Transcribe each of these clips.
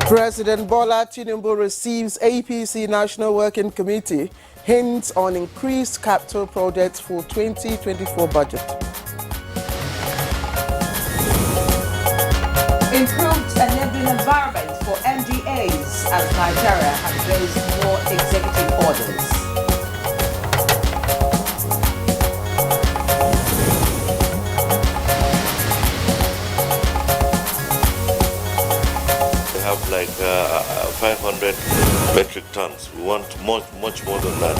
President Bola Tinubu receives APC National Working Committee hints on increased capital projects for 2024 budget. Improved enabling environment for NTAs as Nigeria unveils more executive orders. We have like 500 metric tons. We want much more than that.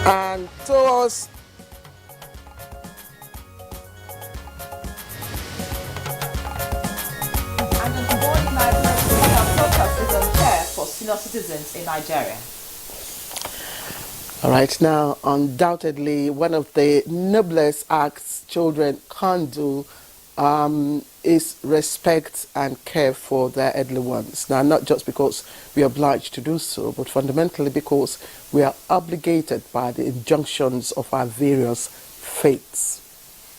And towards for senior citizens in Nigeria. all right, now undoubtedly one of the noblest acts children can do is respect and care for their elderly ones. Now, not just because we are obliged to do so, but fundamentally because we are obligated by the injunctions of our various faiths.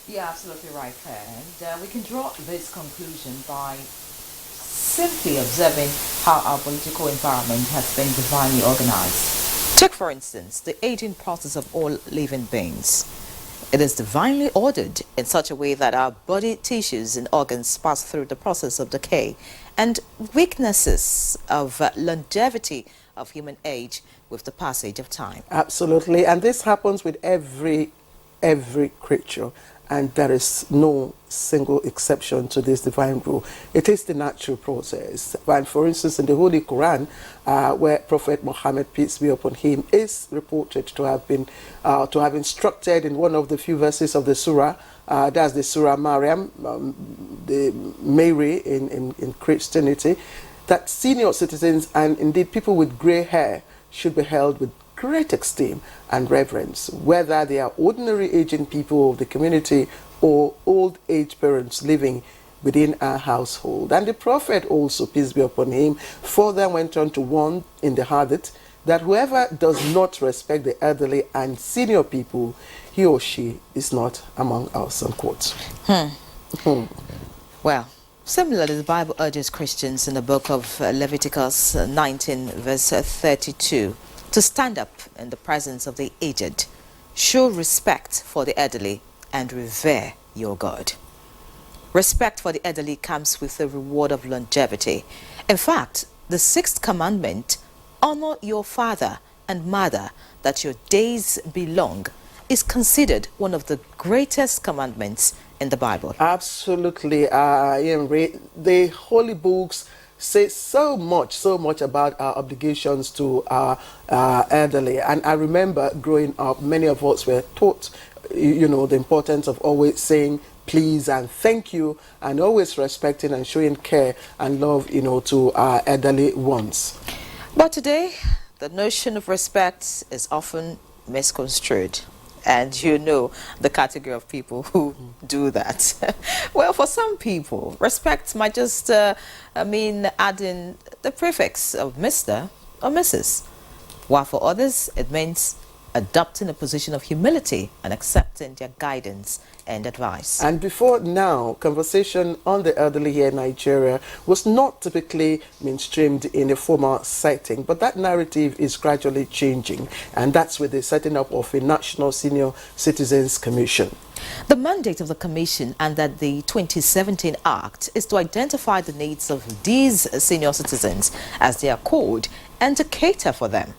Yeah, absolutely right there. And we can draw this conclusion by simply observing how our political environment has been divinely organized. Take, for instance, the aging process of all living beings. It is divinely ordered in such a way that our body tissues and organs pass through the process of decay and weaknesses of longevity of human age with the passage of time. Absolutely, and this happens with every creature, and there is no single exception to this divine rule. It is the natural process. And for instance, in the Holy Quran, where Prophet Muhammad, peace be upon him, is reported to have been instructed in one of the few verses of the surah, that's the Surah Maryam, the Mary in Christianity, that senior citizens and indeed people with grey hair should be held with great esteem and reverence, whether they are ordinary aging people of the community or old age parents living within our household. And the Prophet also, peace be upon him, further went on to warn in the hadith that whoever does not respect the elderly and senior people, he or she is not among us, unquote. Well, similarly, the Bible urges Christians in the book of Leviticus 19 verse 32 to stand up in the presence of the aged, show respect for the elderly, and revere your God. Respect for the elderly comes with the reward of longevity. In fact, the sixth commandment, honor your father and mother that your days be long, is considered one of the greatest commandments in the Bible. Absolutely. The holy books say so much about our obligations to our elderly. And I remember growing up, many of us were taught, the importance of always saying please and thank you, and always respecting and showing care and love, to our elderly ones. But today, the notion of respect is often misconstrued. And the category of people who do that. Well, for some people, respect might just mean adding the prefix of Mr. or Mrs. While for others, it means adopting a position of humility and accepting their guidance and advice. And before now, conversation on the elderly here in Nigeria was not typically mainstreamed in a formal setting, but that narrative is gradually changing, and that's with the setting up of a National Senior Citizens Commission. The mandate of the Commission under the 2017 Act is to identify the needs of these senior citizens, as they are called, and to cater for them.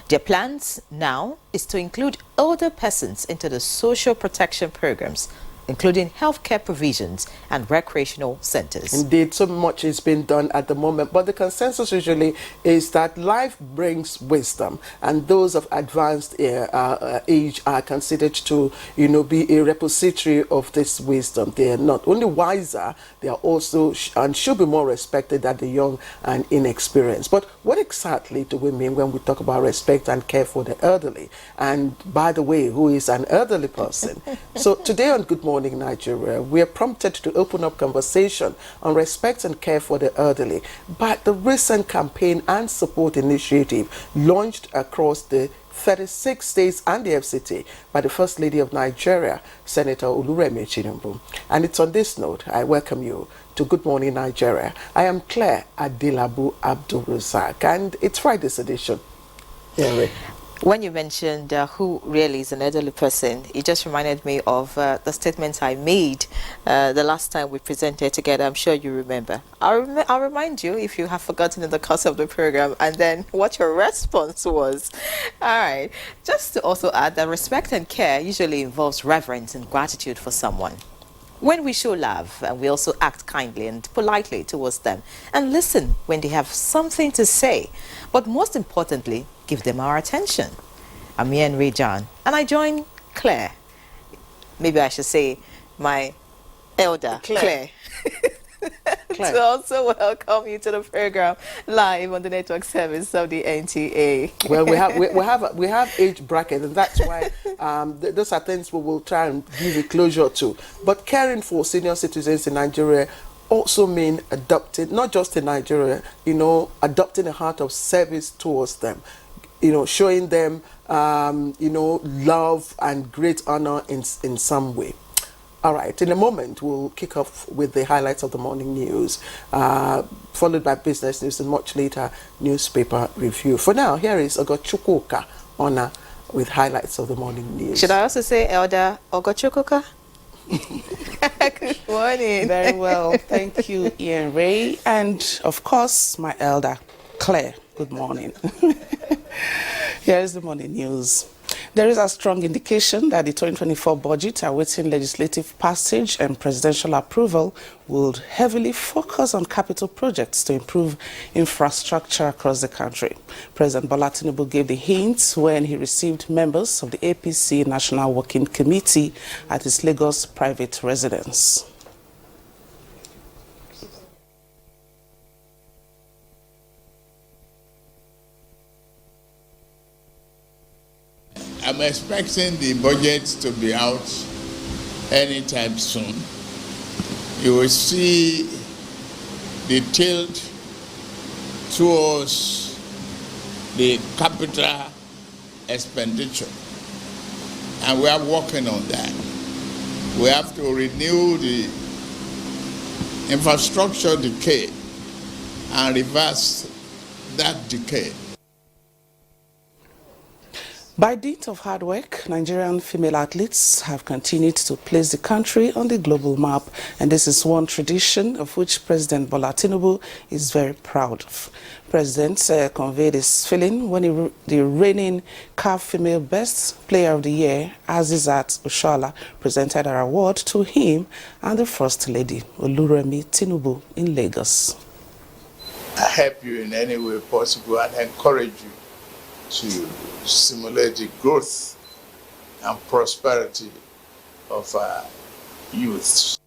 Their plans now is to include older persons into the social protection programs, including healthcare provisions and recreational centers. Indeed, so much is being done at the moment, but the consensus usually is that life brings wisdom, and those of advanced age are considered to, be a repository of this wisdom. They are not only wiser, they are also and should be more respected than the young and inexperienced. But what exactly do we mean when we talk about respect and care for the elderly? And by the way, who is an elderly person? So today on Good Morning Morning Nigeria, we are prompted to open up conversation on respect and care for the elderly by the recent campaign and support initiative launched across the 36 states and the FCT by the First Lady of Nigeria, Senator Oluremi Tinubu. And it's on this note, I welcome you to Good Morning Nigeria. I am Claire Adilabu Abdul-Razak, and it's Friday's edition. Yeah, when you mentioned who really is an elderly person, it just reminded me of the statement I made the last time we presented together. I'm sure you remember. I'll remind you if you have forgotten in the course of the program, and then what your response was. All right. Just to also add that respect and care usually involves reverence and gratitude for someone. When we show love, and we also act kindly and politely towards them, and listen when they have something to say, but most importantly, give them our attention. I'm Ian Ray John, and I join Claire. Maybe I should say my elder, Claire. To also welcome you to the program live on the network service of the NTA. Well, we have age bracket, and that's why those are things we will try and give a closure to. But caring for senior citizens in Nigeria also mean adopting, not just in Nigeria, adopting a heart of service towards them, showing them, love and great honor in some way. All right, in a moment, we'll kick off with the highlights of the morning news, followed by business news and much later newspaper review. For now, here is Ogochukwuka Ona with highlights of the morning news. Should I also say Elder Ogochukwuka? Good morning. Very well, thank you, Ian Ray, and of course, my elder, Claire. Good morning. Here is the morning news. There is a strong indication that the 2024 budget awaiting legislative passage and presidential approval would heavily focus on capital projects to improve infrastructure across the country. President Bola Tinubu gave the hints when he received members of the APC National Working Committee at his Lagos private residence. I'm expecting the budget to be out anytime soon. You will see the tilt towards the capital expenditure, and we are working on that. We have to renew the infrastructure decay and reverse that decay. By dint of hard work, Nigerian female athletes have continued to place the country on the global map, and this is one tradition of which President Bola Tinubu is very proud of. President conveyed his feeling when the reigning CAF Female Best Player of the Year, Azizat Oshoala, presented her award to him and the First Lady, Oluremi Tinubu, in Lagos. I help you in any way possible and encourage you to stimulate the growth and prosperity of our youths.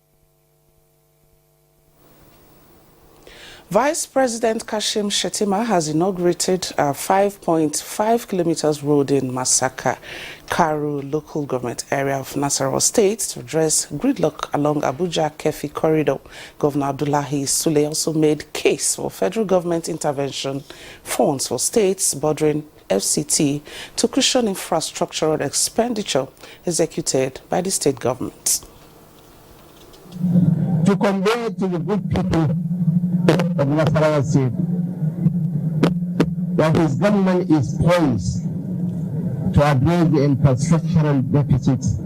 Vice President Kashim Shettima has inaugurated a 5.5 kilometers road in Masaka, Karu local government area of Nasarawa State to address gridlock along Abuja-Kefi corridor. Governor Abdullahi Sule also made case for federal government intervention funds for states bordering FCT to cushion infrastructural expenditure executed by the state government. To convey to the good people of Nasarawa State that his government is poised to address the infrastructural deficits.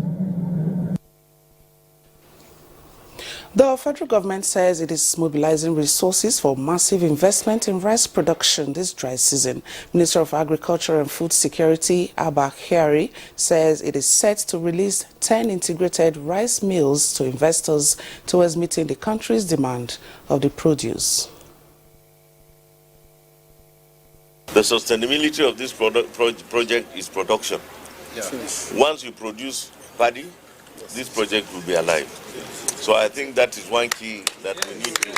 The federal government says it is mobilizing resources for massive investment in rice production this dry season. Minister of Agriculture and Food Security, Abba Kyari, says it is set to release 10 integrated rice mills to investors towards meeting the country's demand of the produce. The sustainability of this project is production. Yeah. Once you produce paddy, this project will be alive. So I think that is one key that we need to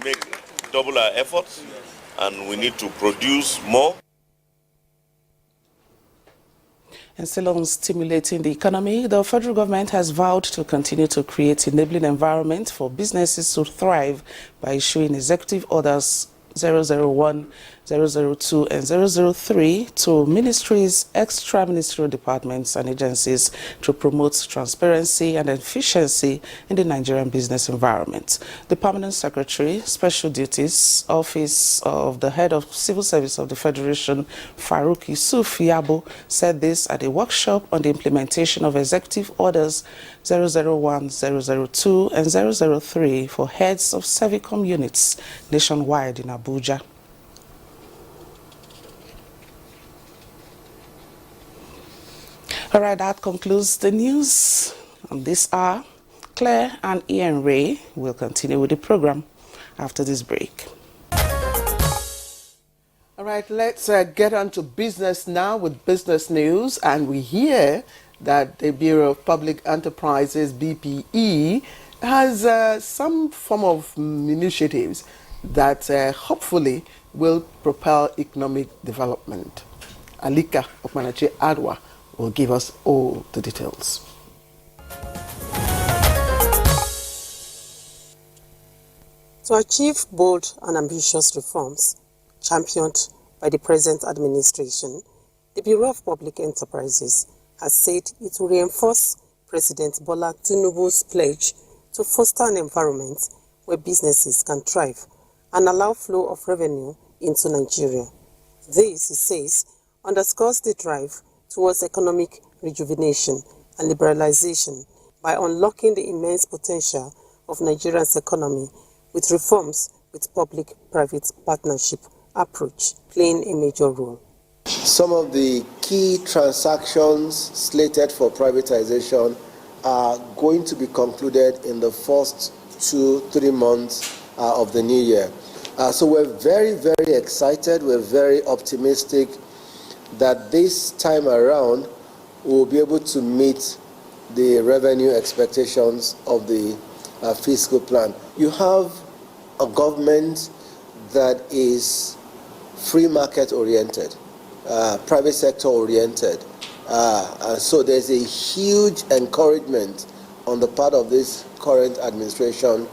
make double our efforts, and we need to produce more. And still on stimulating the economy, the federal government has vowed to continue to create enabling environment for businesses to thrive by issuing executive orders 001, 002 and 003 to ministries, extra-ministerial departments and agencies to promote transparency and efficiency in the Nigerian business environment. The Permanent Secretary, Special Duties, Office of the Head of Civil Service of the Federation, Farouk Yusuf Yabo, said this at a workshop on the implementation of Executive Orders 001, 002 and 003 for heads of Servicom units nationwide in Abuja. All right, that concludes the news on this hour. Claire and Ian Ray will continue with the program after this break. All right, let's get on to business now with business news. And we hear that the Bureau of Public Enterprises, BPE, has some form of initiatives that hopefully will propel economic development. Alika Okmanachi Adwa will give us all the details. To achieve bold and ambitious reforms championed by the present administration, the Bureau of Public Enterprises has said it will reinforce President Bola Tinubu's pledge to foster an environment where businesses can thrive and allow flow of revenue into Nigeria. This, he says, underscores the drive towards economic rejuvenation and liberalization by unlocking the immense potential of Nigeria's economy with reforms with public-private partnership approach playing a major role. Some of the key transactions slated for privatization are going to be concluded in the first 2-3 months of the new year. So we're very, very excited. We're very optimistic that this time around we'll be able to meet the revenue expectations of the fiscal plan. You have a government that is free market oriented, private sector oriented. So there's a huge encouragement on the part of this current administration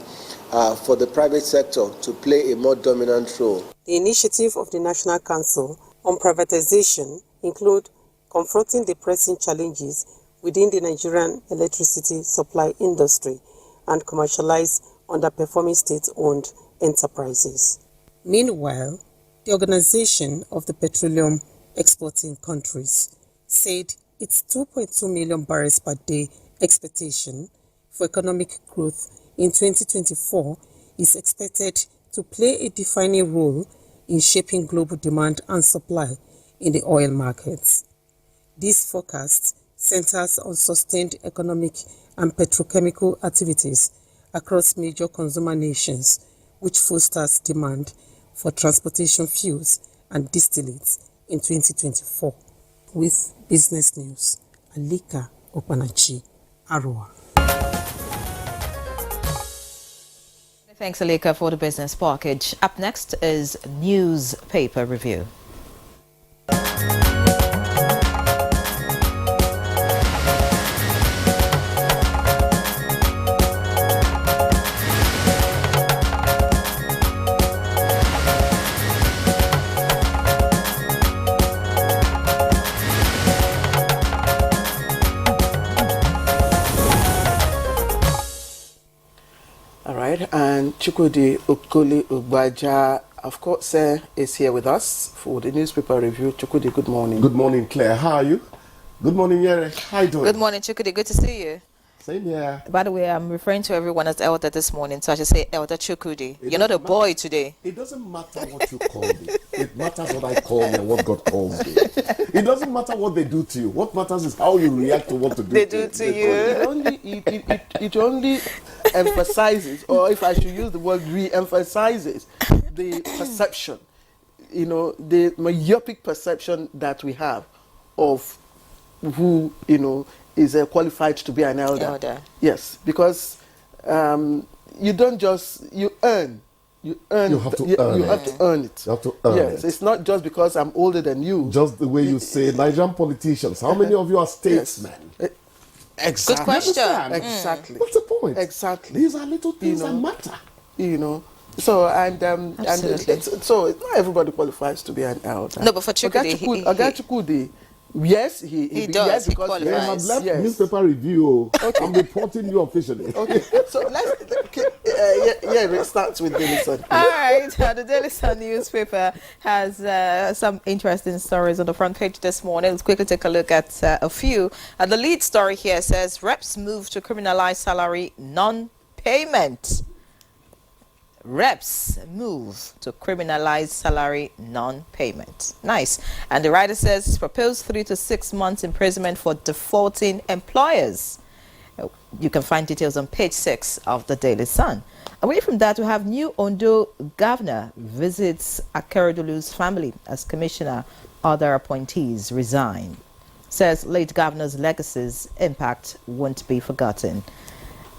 for the private sector to play a more dominant role. The initiative of the National Council on Privatization include confronting the pressing challenges within the Nigerian electricity supply industry and commercialize underperforming state-owned enterprises. Meanwhile, the Organization of the Petroleum Exporting Countries said its 2.2 million barrels per day expectation for economic growth in 2024 is expected to play a defining role in shaping global demand and supply in the oil markets. This forecast centers on sustained economic and petrochemical activities across major consumer nations, which fosters demand for transportation fuels and distillates in 2024. With Business News, Alika Okpanachi, Arua. Thanks, Alika, for the business package. Up next is newspaper review. And Chukwudi Okoli Ugbaja, of course, is here with us for the newspaper review. Chukwudi, good morning. Good morning, Claire. How are you? Good morning, Yere. How are you doing? Good morning, Chukwudi. Good to see you. Same here. By the way, I'm referring to everyone as Elder this morning, so I should say Elder Chukwudi. You're not a boy today. It doesn't matter what you call me. It matters what I call me and what God calls me. It doesn't matter what they do to you. What matters is how you react to what they do to you. It only emphasizes, or if I should use the word re-emphasizes, the perception, the myopic perception that we have of who, is qualified to be an elder. Elder. Yes, because you don't just, you earn You earn. You have to you earn have it. to earn it. You have to earn Yes, it. it's not just because I'm older than you. Just the way you say Nigerian politicians. How many of you are statesmen? Exactly. Good question. Exactly. What's the point? Exactly. These are little things You that know. matter. You know. So Absolutely. so not everybody qualifies to be an elder. No, but for Chukwudi, Oga Chukwudi, yes, he does, yes, he because They have qualifies. left Yes. newspaper review. I'm reporting you officially. Okay, so let's it starts with Daily Sun. All right, the Daily Sun newspaper has some interesting stories on the front page this morning. Let's quickly take a look at a few. The lead story here says, reps move to criminalize salary non-payment. Reps move to criminalize salary non-payment. Nice. And the writer says, proposed 3 to 6 months imprisonment for defaulting employers. You can find details on page 6 of the Daily Sun. Away from that, we have new Ondo governor visits Akeredolu's family as commissioner. Other appointees resign. Says late governor's legacy's impact won't be forgotten.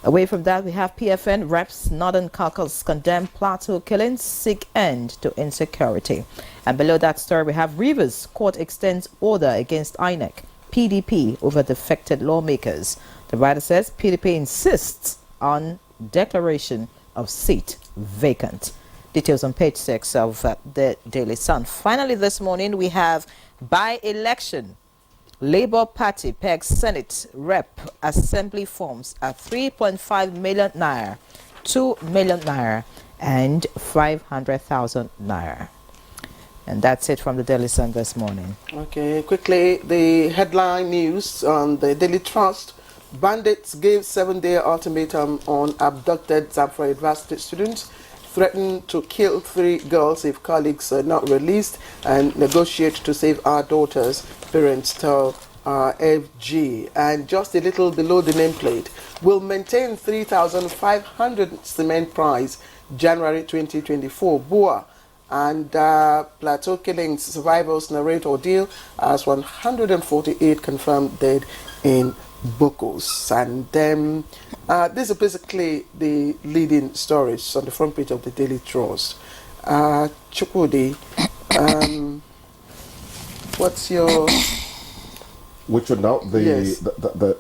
Away from that, we have PFN reps Northern Caucus condemn Plateau killings, seek end to insecurity. And below that story, we have Rivers court extends order against INEC, PDP over defected lawmakers. The writer says PDP insists on declaration of seat vacant. Details on page 6 of the Daily Sun. Finally, this morning, we have by-election. Labour Party pegs Senate Rep Assembly forms at 3.5 million naira, 2 million naira, and 500,000 naira. And that's it from the Daily Sun this morning. Okay, quickly, the headline news on the Daily Trust. Bandits gave 7-day ultimatum on abducted Zamfara University students, threatened to kill 3 girls if colleagues are not released, and negotiate to save our daughters, parents tell FG. And just a little below the nameplate, will maintain 3,500 cement price January 2024. Bua and Plateau killings survivors narrate ordeal as 148 confirmed dead in Bokos. And then these are basically the leading stories on the front page of the Daily Trust. Chukwudi, what's your... Which one now? Yes. The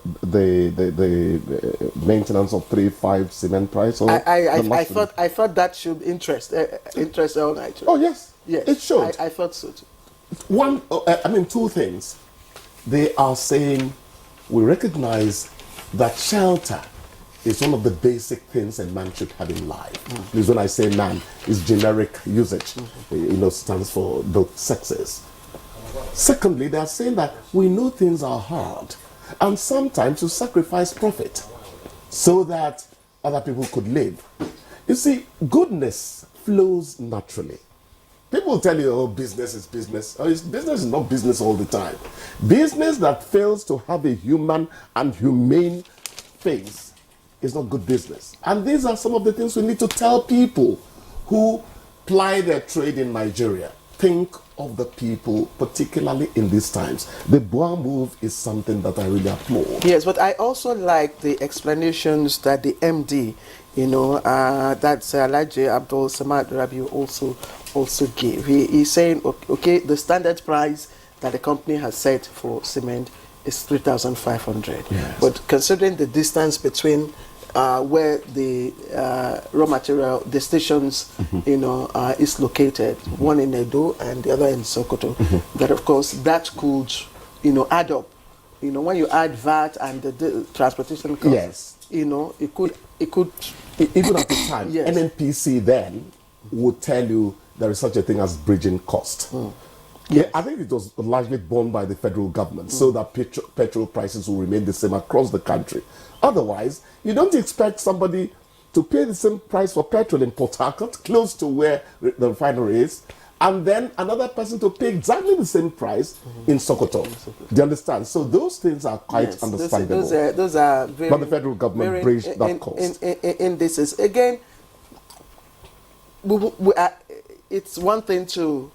maintenance of 3.5 cement price. Or I thought that should interest all Nigerians. Oh yes, Yes, it should. I thought so too. Two things. They are saying we recognize that shelter is one of the basic things a man should have in life. Because when I say man, it's generic usage. Stands for both sexes. Secondly, they are saying that we know things are hard, and sometimes you sacrifice profit so that other people could live. You see, goodness flows naturally. People tell you, oh, business is business. Business is not business all the time. Business that fails to have a human and humane face is not good business. And these are some of the things we need to tell people who ply their trade in Nigeria. Think of the people, particularly in these times. The Bua move is something that I really applaud. Yes, but I also like the explanations that the MD, that's Alhaji Abdul Samad Rabiu also gave. He's saying, okay, the standard price that the company has set for cement is 3,500. Yes. But considering the distance between where the raw material, the stations, is located, one in Edo and the other in Sokoto, that of course that could, add up. When you add VAT and the transportation cost, Yes. it could. Even at the time, Yes. NNPC then would tell you there is such a thing as bridging cost. Yeah, I think it was largely borne by the federal government so that petrol prices will remain the same across the country. Otherwise, you don't expect somebody to pay the same price for petrol in Port Harcourt, close to where the refinery is, and then another person to pay exactly the same price in Sokoto. Do you understand? So those things are quite understandable. Those are very... But the federal government bridged that cost. In this is, again, it's one thing to,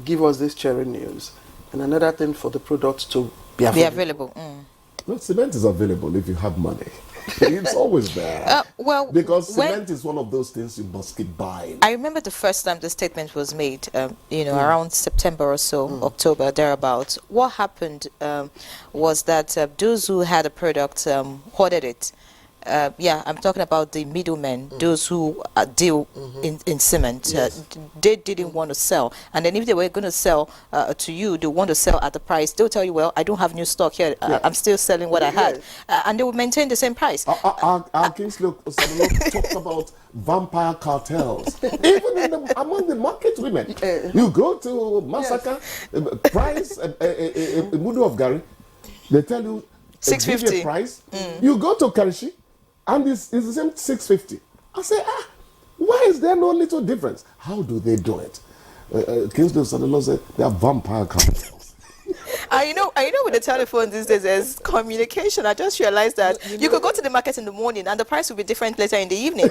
give us this cherry news, and another thing for the product to be available. Mm. Well, cement is available if you have money. It's always there. Well, because cement is one of those things you must keep buying. I remember the first time the statement was made, around September or so, October, thereabouts. What happened was that those who had a product hoarded it. I'm talking about the middlemen, those who deal in cement. They didn't want to sell, and then if they were going to sell to you, they want to sell at the price. They'll tell you, well, I don't have new stock here. I'm still selling what I had, and they will maintain the same price. Our Kingsley talked about vampire cartels, even among the market women. You go to Massacre, price a mudu of Gary, they tell you 650 price. You go to Karishi, and it's the same 650. I say, why is there no little difference? How do they do it? Kingsley son-in-law said they are vampire cartels. I know with the telephone these days there's communication. I just realized that you could go to the market in the morning and the price will be different later in the evening.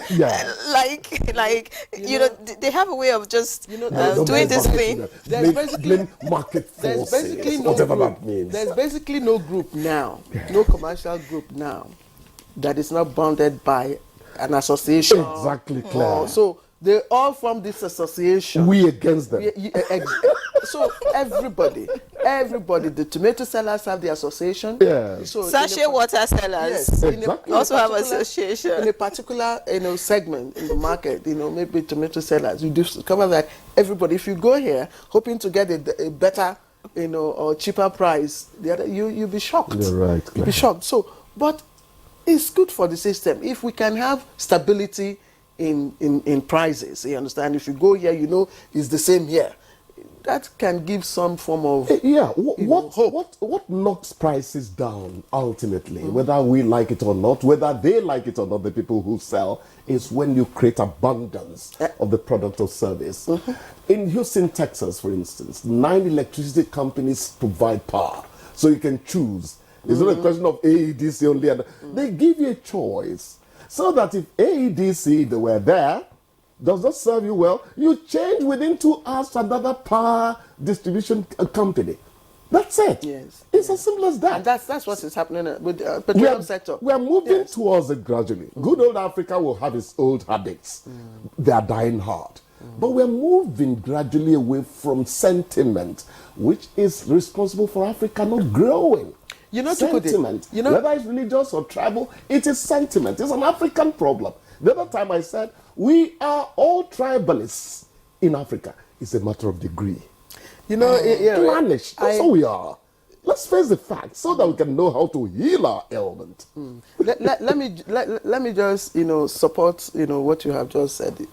They have a way of just doing this thing. There's market forces, whatever that means. There's basically no group now, no commercial group now that is not bounded by an association. Exactly, Claire. So they all form this association. We against them. So everybody, the tomato sellers have the association. So sachet water sellers exactly. also have association. In a particular segment in the market, maybe tomato sellers, you discover that everybody, if you go here hoping to get a better, or cheaper price, you'll be shocked. You're right. You'll be shocked. So, but it's good for the system if we can have stability in prices. You understand? If you go here, it's the same here. That can give some form of hope. What knocks prices down ultimately, whether we like it or not, whether they like it or not, the people who sell, is when you create abundance of the product or service. In Houston, Texas, for instance, 9 electricity companies provide power, so you can choose. It's not a question of AEDC only. And they give you a choice, so that if AEDC, they were there, does not serve you well, you change within 2 hours to another power distribution company. That's it. Yes. It's as simple as that. And that's what is happening with the petroleum sector. We are moving towards it gradually. Good old Africa will have its old habits. They are dying hard. But we are moving gradually away from sentiment, which is responsible for Africa not growing. Sentiment, whether it's religious or tribal, it is sentiment. It's an African problem. The other time I said, we are all tribalists in Africa. It's a matter of degree. Managed. That's how we are. Let's face the facts so that we can know how to heal our ailment. Let me just support what you have just said.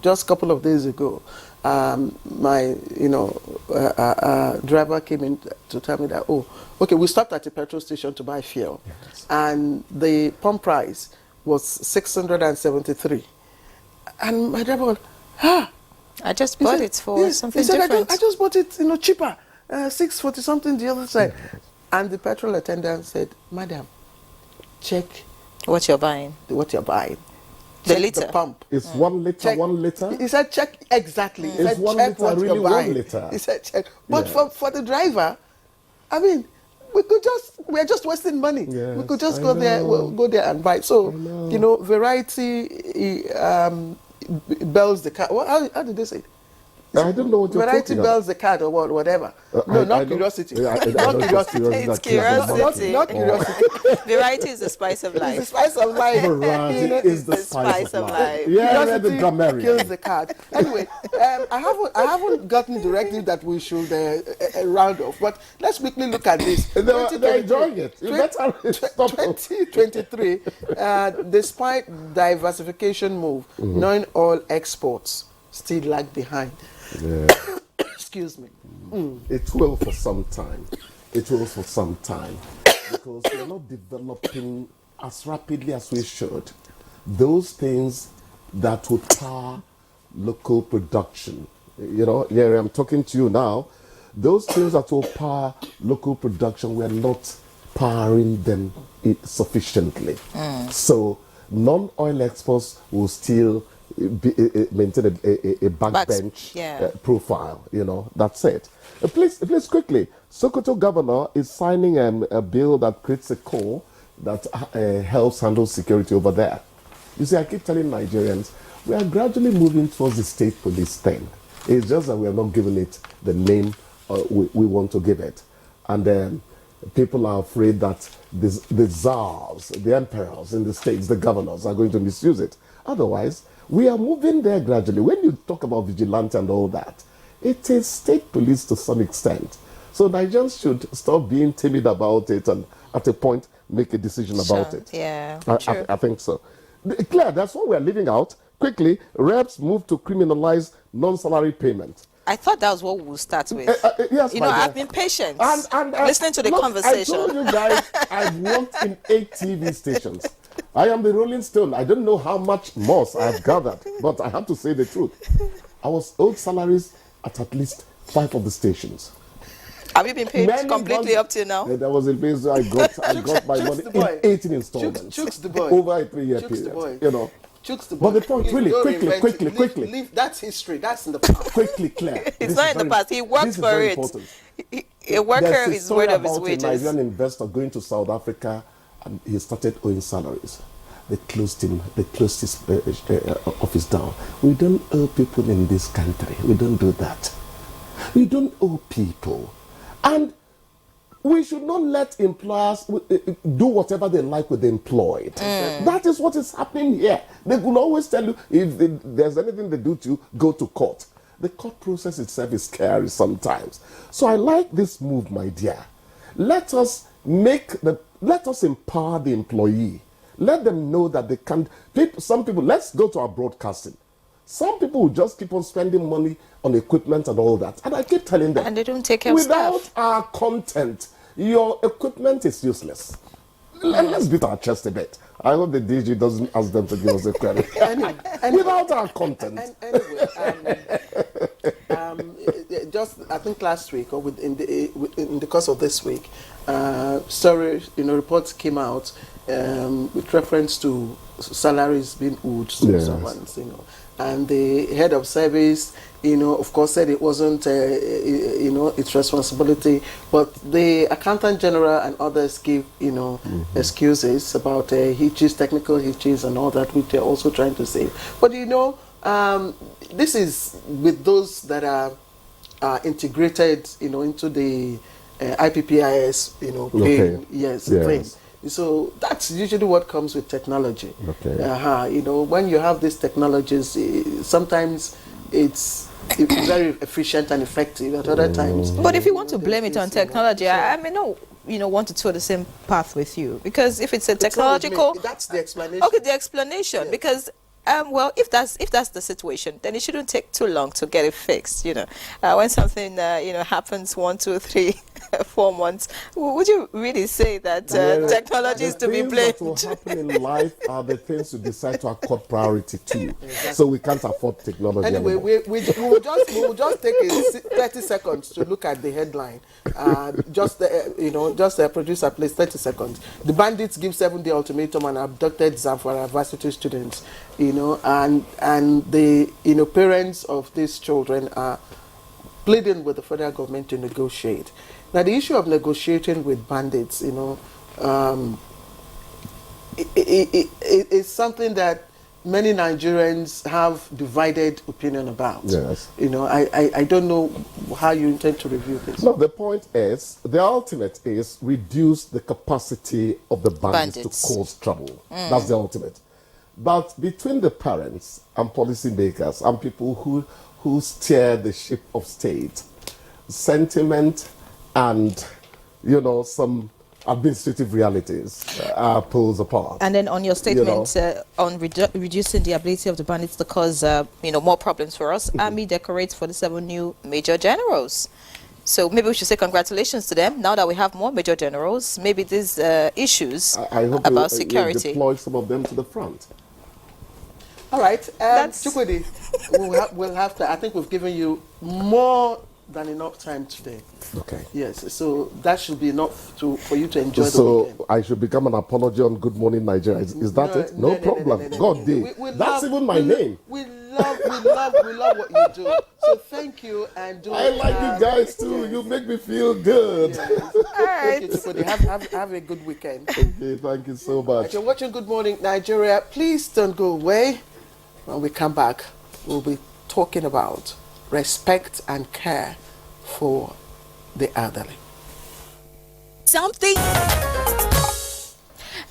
Just a couple of days ago, my driver came in to tell me that we stopped at a petrol station to buy fuel, and the pump price was 673, and my driver went, I just bought it for something different. I just bought it cheaper, 640 something the other side. And the petrol attendant said, madam, check what you're buying. The liter. The pump. It's 1 liter, check. 1 liter? He said, check exactly. He said, 1 check liter, really 1 liter? He said, check. But for the driver, I mean, we're just wasting money. Yes, we could just go there and buy. So, variety bells the cat. How did they say it? I don't know what you're Variety talking bells the cat or whatever. Not curiosity. Not curiosity. It's curiosity. Not curiosity. Variety is the spice of life. It's the spice of life. Variety is the spice of life. Yeah, the grammarian kills the cat. Anyway, I haven't gotten directive that we should round off, but let's quickly look at this. They're enjoying it. 2023, despite diversification move, non-oil exports still lag behind. Excuse me. It will for some time. Because we're not developing as rapidly as we should those things that would power local production. I'm talking to you now. Those things that will power local production, we're not powering them sufficiently. So non-oil exports will still maintain a backbench profile. That's it. Please quickly. Sokoto governor is signing a bill that creates a core that helps handle security over there. You see, I keep telling Nigerians, we are gradually moving towards the state police thing. It's just that we are not giving it the name we want to give it. And people are afraid that the czars, the emperors in the states, the governors are going to misuse it. Otherwise, we are moving there gradually. When you talk about vigilante and all that, it is state police to some extent. So Nigerians should stop being timid about it and at a point make a decision about it. Yeah, I think so. Claire, that's what we're leaving out. Quickly, reps move to criminalize non-salary payment. I thought that was what we'll start with. Yes, you know, I've been patient and listening to the conversation. I told you guys, I've worked in 8 TV stations. I am the Rolling Stone. I don't know how much more I've gathered, but I have to say the truth. I was owed salaries at least 5 of the stations. Have you been paid completely up to now? There was a place where I got my money in 18 installments over a 3-year period. You know. But the point, really, quickly. Leave, that's history. That's in the past. Quickly, Claire. It's not in the past. He worked for it. A worker is worth of his wages. There's a Nigerian investor going to South Africa, and he started owing salaries. They closed his office down. We don't owe people in this country. We don't do that. We don't owe people. And we should not let employers do whatever they like with the employed. That is what is happening here. They will always tell you, if there's anything they do to you, go to court. The court process itself is scary sometimes. So I like this move, my dear. Let us empower the employee. Let them know that they can't. Some people, let's go to our broadcasting. Some people will just keep on spending money on equipment and all that. And I keep telling them, and they don't take care of without staff. our content, your equipment is useless. Let's beat our chest a bit. I hope the DG doesn't ask them to give us a credit. Without our content. Just I think last week or in the course of this week, reports came out with reference to salaries being owed to someone, and the head of service, of course, said it wasn't, its responsibility, but the accountant general and others give, excuses about hitches, technical hitches and all that, which they're also trying to save. But, this is with those that are integrated, into the IPPIS, thing. So that's usually what comes with technology. When you have these technologies, sometimes it's very efficient and effective at other times. But if you want to blame it on technology, I may not, want to tour the same path with you, because if it's a technological, that's the explanation. Okay, the explanation, because. If that's the situation, then it shouldn't take too long to get it fixed. When something happens 1, 2, 3, 4 months, would you really say that technology is to be blamed? What will happen in life are the things you decide to accord priority to. So we can't afford technology. Anyway, we will just take 30 seconds to look at the headline. Producer, please, 30 seconds. The bandits give 7-day ultimatum and abducted Zamfara varsity students. And the parents of these children are pleading with the federal government to negotiate. Now, the issue of negotiating with bandits, it's something that many Nigerians have divided opinion about. Yes. I don't know how you intend to review this. No, the point is, the ultimate is reduce the capacity of the bandits to cause trouble. That's the ultimate. But between the parents and policymakers and people who steer the ship of state, sentiment and, some administrative realities are pulled apart. And then on your statement on reducing the ability of the bandits to cause, more problems for us, Army decorates for the 7 new Major Generals. So maybe we should say congratulations to them. Now that we have more Major Generals, maybe these issues I hope about you security. Deploy some of them to the front. All right, Chukwudi, we'll have to. I think we've given you more than enough time today. Okay. Yes, so that should be enough for you to enjoy the weekend. So I should become an apology on Good Morning Nigeria. Is that it? No problem. God day. That's even my name. We love what you do. So thank you, and do. I like you guys too. Yes. You make me feel good. Yes. All right. Thank you, Chukudi. Have a good weekend. Okay, thank you so much. If you're watching Good Morning Nigeria, please don't go away. When we come back, we'll be talking about respect and care for the elderly. Something.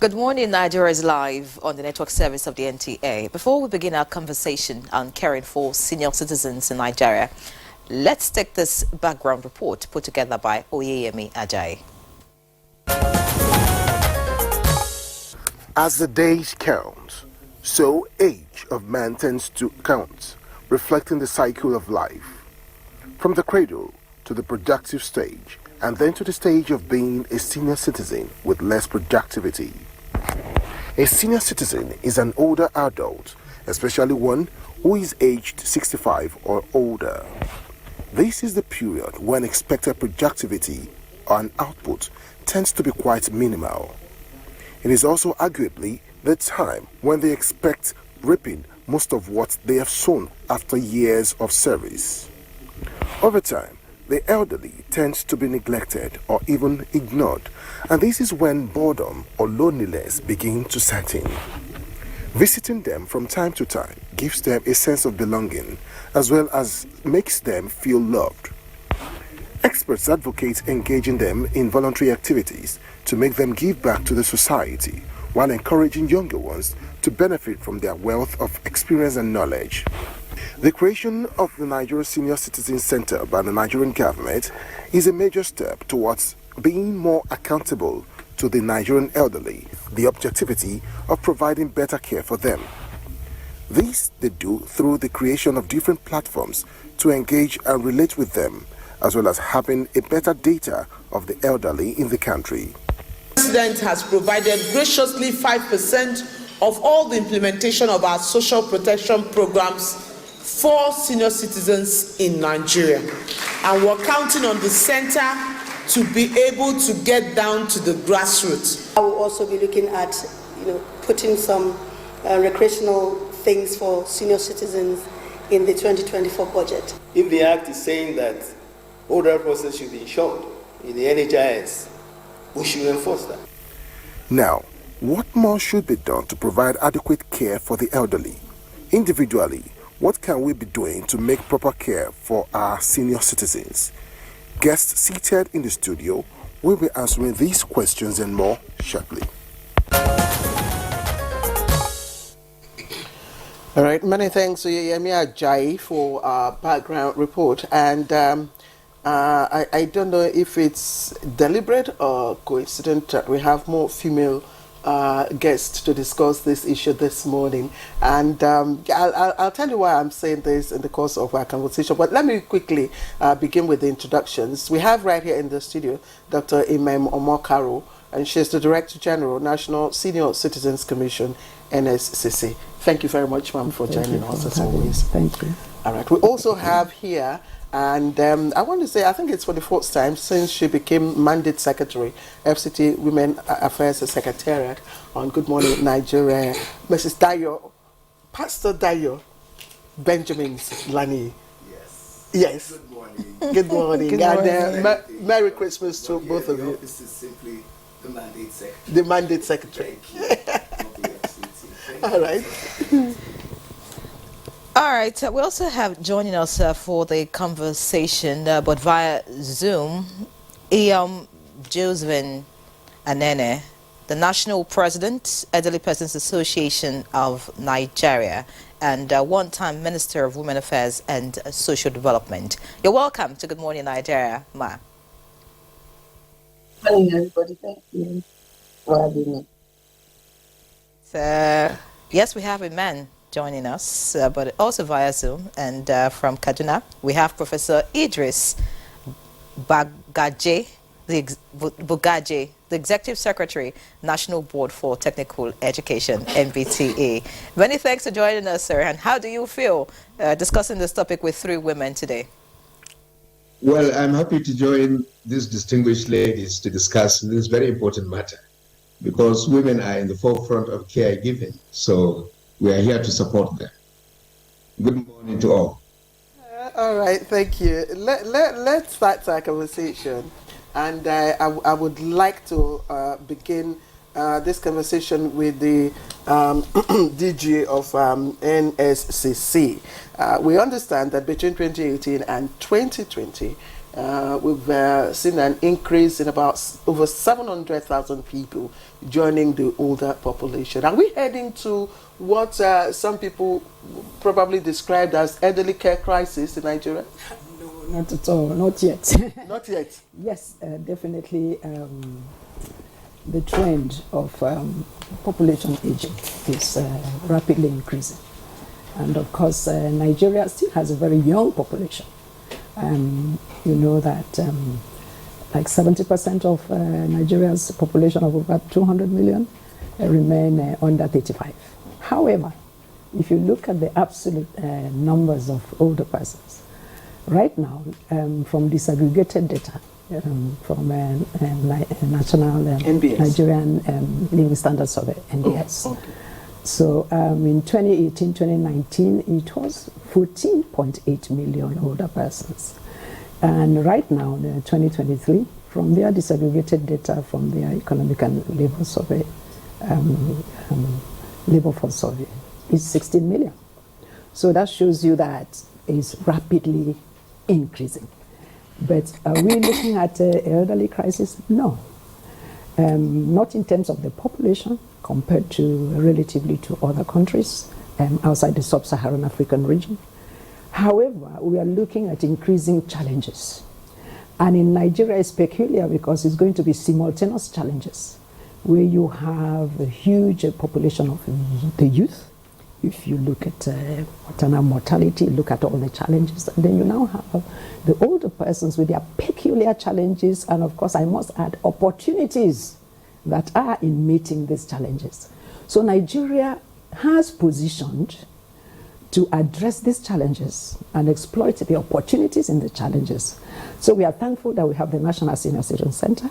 Good morning, Nigeria is live on the network service of the NTA. Before we begin our conversation on caring for senior citizens in Nigeria, let's take this background report put together by Oyeyemi Ajayi. As the days count, so age of man tends to count, reflecting the cycle of life. From the cradle to the productive stage, and then to the stage of being a senior citizen with less productivity. A senior citizen is an older adult, especially one who is aged 65 or older. This is the period when expected productivity and output tends to be quite minimal. It is also arguably the time when they expect reaping most of what they have sown after years of service. Over time, the elderly tends to be neglected or even ignored, and this is when boredom or loneliness begin to set in. Visiting them from time to time gives them a sense of belonging, as well as makes them feel loved. Experts advocate engaging them in voluntary activities to make them give back to the society, while encouraging younger ones to benefit from their wealth of experience and knowledge. The creation of the Nigeria Senior Citizens Center by the Nigerian government is a major step towards being more accountable to the Nigerian elderly, the objectivity of providing better care for them. This they do through the creation of different platforms to engage and relate with them, as well as having a better data of the elderly in the country. The President has provided graciously 5% of all the implementation of our social protection programs for senior citizens in Nigeria. And we're counting on the center to be able to get down to the grassroots. I will also be looking at, putting some recreational things for senior citizens in the 2024 budget. If the Act is saying that older persons should be insured in the NHIS, we should enforce that. Now, what more should be done to provide adequate care for the elderly? Individually, what can we be doing to make proper care for our senior citizens? Guests seated in the studio will be answering these questions and more shortly. All right, many thanks to Oyeyemi Ajayi for our background report. And I don't know if it's deliberate or coincident that we have more female guests to discuss this issue this morning. And I'll tell you why I'm saying this in the course of our conversation. But let me quickly begin with the introductions. We have right here in the studio Dr. Imam Omokaro, and she's the Director General, National Senior Citizens Commission, NSCC. Thank you very much, ma'am, for joining us as always. Thank you. All right. We also have here, and I want to say, I think it's for the fourth time since she became Mandate Secretary, FCT Women Affairs Secretariat on Good Morning Nigeria, Mrs. Dayo, Pastor Dayo Benjamin Lani. Yes. Good morning. Good morning. Good And morning. Merry Christmas to both of you. This is simply the Mandate Secretary. The Mandate Secretary. All right. All right, we also have joining us for the conversation, but via Zoom, Josephine Anene, the National President, Elderly Persons Association of Nigeria, and one-time Minister of Women Affairs and Social Development. You're welcome to Good Morning Nigeria, Ma. Good morning, everybody. Thank you for having me. Yes, we have a man joining us, but also via Zoom. And from Kaduna, we have Professor Idris Bugaje, the Executive Secretary, National Board for Technical Education, NBTA. Many thanks for joining us, sir. And how do you feel discussing this topic with three women today? Well, I'm happy to join these distinguished ladies to discuss this very important matter, because women are in the forefront of caregiving, so we are here to support them. Good morning to all. All right, thank you. Let's start our conversation. And I would like to begin this conversation with the DG of NSCC. We understand that between 2018 and 2020, we've seen an increase in about over 700,000 people joining the older population. Are we heading to what some people probably described as elderly care crisis in Nigeria? No, not at all, not yet. Not yet? Yes, definitely the trend of population aging is rapidly increasing. And of course, Nigeria still has a very young population. You know that like 70% of Nigeria's population of about 200 million remain under 35. However, if you look at the absolute numbers of older persons, right now, from disaggregated data from National Nigerian Living Standard Survey, NDS. Oh, okay. So in 2018-2019, it was 14.8 million older persons. And right now, in 2023, from their disaggregated data from their Economic and Labor Survey, Labor Force Survey, is 16 million. So that shows you that it's rapidly increasing. But are we looking at an elderly crisis? No. Not in terms of the population compared to relatively to other countries outside the sub-Saharan African region. However, we are looking at increasing challenges. And in Nigeria, it's peculiar because it's going to be simultaneous challenges where you have a huge population of the youth. If you look at maternal mortality, look at all the challenges, and then you now have the older persons with their peculiar challenges, and of course, I must add, opportunities that are in meeting these challenges. So Nigeria has positioned to address these challenges and exploit the opportunities in the challenges. So we are thankful that we have the National Senior Citizen Center.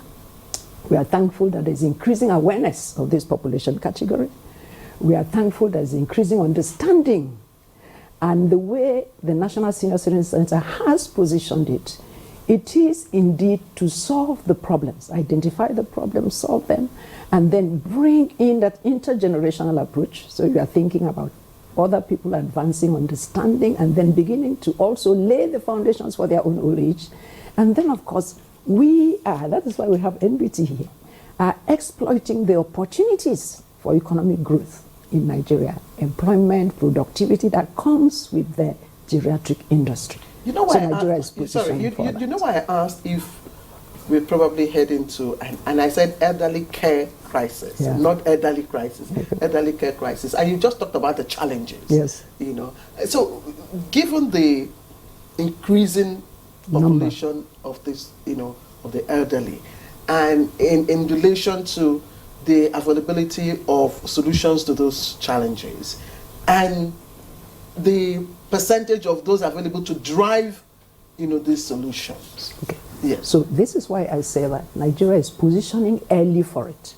We are thankful that there is increasing awareness of this population category. We are thankful there is increasing understanding, and the way the National Senior Citizen Center has positioned it, it is indeed to solve the problems, identify the problems, solve them, and then bring in that intergenerational approach. So you are thinking about other people advancing understanding and then beginning to also lay the foundations for their own old age. And then, of course, that is why we have NBT here, are exploiting the opportunities for economic growth in Nigeria, employment, productivity that comes with the geriatric industry. You know why you know why I asked if we're probably heading to, and I said elderly care crisis, not elderly crisis, elderly care crisis. And you just talked about the challenges. Yes. You know, so given the increasing population of this, you know, of the elderly, and in relation to the availability of solutions to those challenges, and the percentage of those available to drive, you know, these solutions. Okay. Yes. So this is why I say that Nigeria is positioning early for it,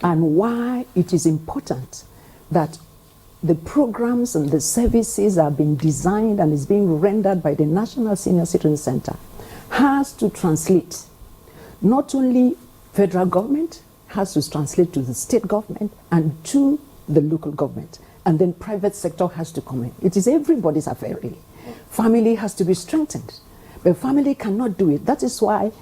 and why it is important that the programs and the services are being designed and is being rendered by the National Senior Citizen Center has to translate. Not only federal government, has to translate to the state government and to the local government. And then private sector has to come in. It is everybody's affair, really. Family has to be strengthened. But family cannot do it. That is why,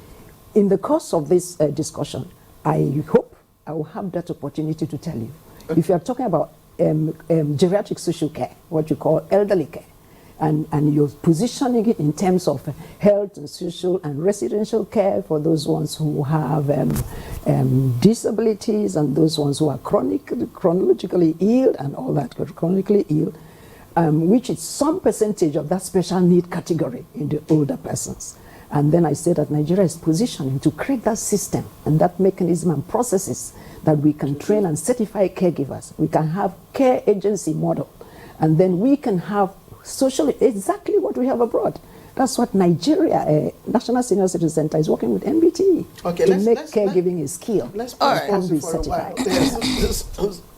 in the course of this discussion, I hope I will have that opportunity to tell you. If you are talking about geriatric social care, what you call elderly care, and you're positioning it in terms of health and social and residential care for those ones who have disabilities and those ones who are chronologically ill and all that, chronically ill, which is some percentage of that special need category in the older persons. And then I said that Nigeria is positioning to create that system and that mechanism and processes that we can train and certify caregivers. We can have care agency model, and then we can have socially exactly what we have abroad. That's what Nigeria, National Senior Citizen Center, is working with NBT to make caregiving a skill. Let's pause for a while.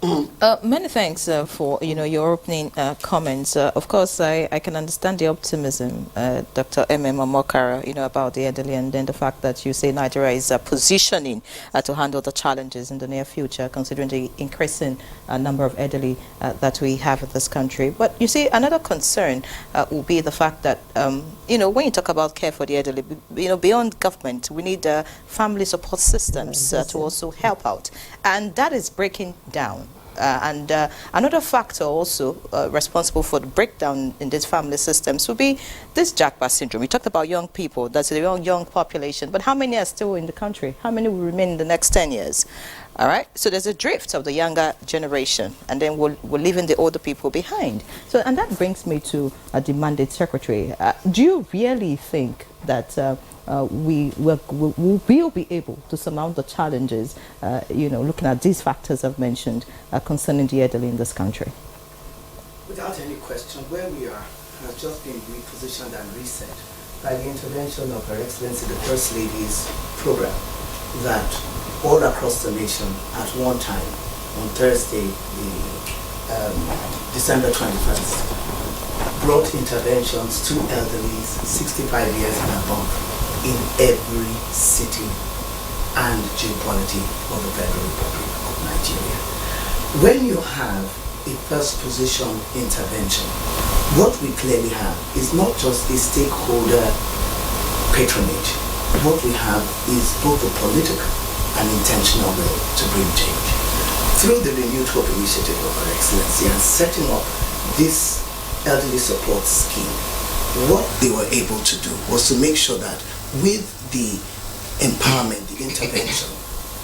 Many thanks for your opening comments. Of course, I can understand the optimism, Dr. M.M. Omokara, about the elderly, and then the fact that you say Nigeria is positioning to handle the challenges in the near future, considering the increasing number of elderly that we have in this country. But you see, another concern will be the fact that when you talk about care for the elderly, beyond government, we need family support systems to also help out, and that is breaking down. And another factor also responsible for the breakdown in these family systems would be this Jackpot syndrome. We talked about young people, that's a young population, but how many are still in the country? How many will remain in the next 10 years? All right, so there's a drift of the younger generation, and then we're leaving the older people behind. So, and that brings me to the mandate secretary. Do you really think that we will be able to surmount the challenges, looking at these factors I've mentioned concerning the elderly in this country? Without any question, where we are has just been repositioned and reset by the intervention of Her Excellency the First Lady's program that all across the nation at one time, on Thursday, December 21st, brought interventions to elderlies 65 years and above in every city and geopolity of the Federal Republic of Nigeria. When you have a first position intervention, what we clearly have is not just a stakeholder patronage. What we have is both the political and intentional will to bring change. Through the renewed hope initiative of Her Excellency and setting up this elderly support scheme, what they were able to do was to make sure that with the empowerment, the intervention,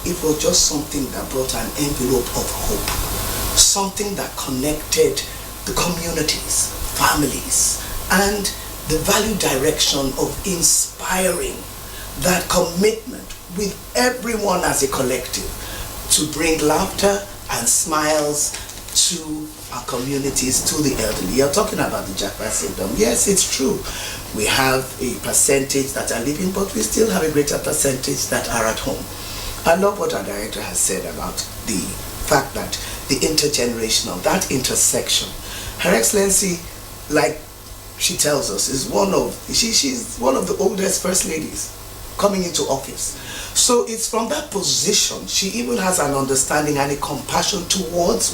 it was just something that brought an envelope of hope, something that connected the communities, families, and the value direction of inspiring that commitment with everyone as a collective to bring laughter and smiles to our communities, to the elderly. You're talking about the Jackpot syndrome. Yes, it's true. We have a percentage that are living, but we still have a greater percentage that are at home. I love what our director has said about the fact that the intergenerational, that intersection. Her Excellency, like she tells us, is she's one of the oldest first ladies coming into office. So it's from that position, she even has an understanding and a compassion towards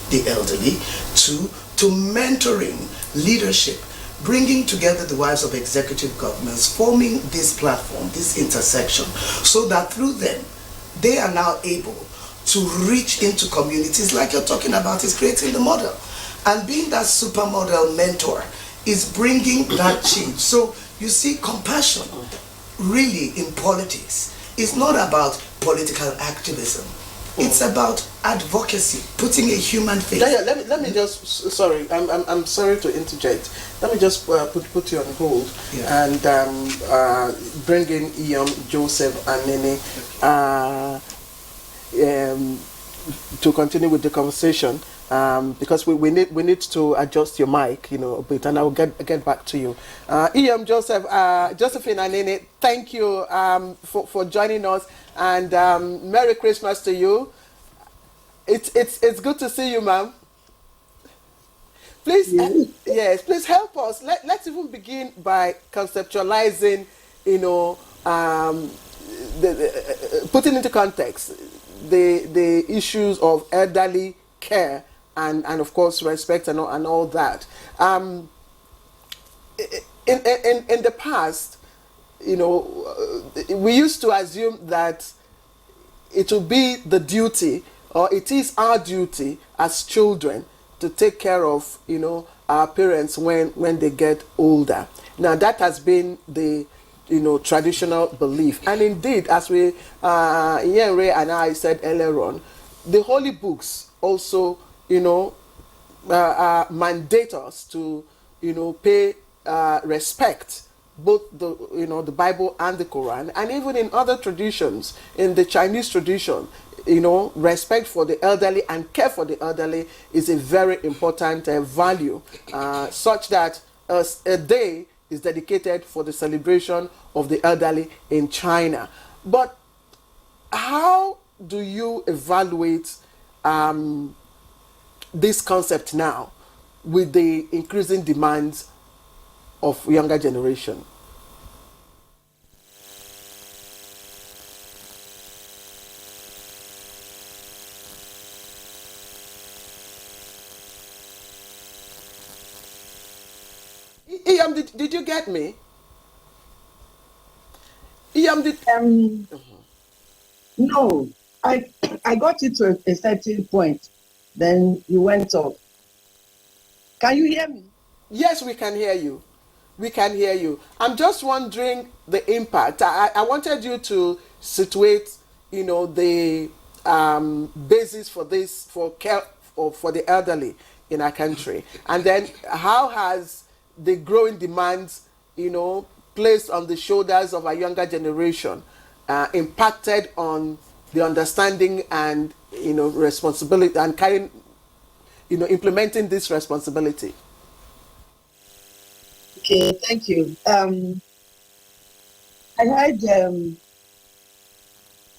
the elderly, to mentoring, leadership, bringing together the wives of executive governors, forming this platform, this intersection, so that through them, they are now able to reach into communities like you're talking about, is creating the model. And being that supermodel mentor is bringing that change. So you see, compassion really in politics is not about political activism. It's about advocacy, putting a human face. Yeah, let me just, sorry, I'm sorry to interject. Let me just put you on hold and bring in Joseph Anene to continue with the conversation. Because we need to adjust your mic, a bit, and I'll get back to you. Joseph, Josephine Anene, thank you for joining us, and Merry Christmas to you. It's good to see you, ma'am. Please, yes, please help us. Let's even begin by conceptualizing, putting into context the issues of elderly care. And of course respect and all that. In the past, we used to assume that it would be the duty, or it is our duty as children to take care of our parents when they get older. Now that has been the traditional belief, and indeed, as Ian Ray and I said earlier on, the holy books also mandate us to, pay respect, both the Bible and the Quran, and even in other traditions, in the Chinese tradition, respect for the elderly and care for the elderly is a very important value, such that a day is dedicated for the celebration of the elderly in China. But how do you evaluate this concept now with the increasing demands of younger generation? Iam, did you get me? Iam, No, I got it to a certain point. Then you went off. Can you hear me? Yes, we can hear you. We can hear you. I'm just wondering the impact. I wanted you to situate, the basis for this, for care, or for the elderly in our country. And then how has the growing demands, placed on the shoulders of our younger generation, impacted on the understanding and, responsibility and carrying, implementing this responsibility? Okay, thank you. I heard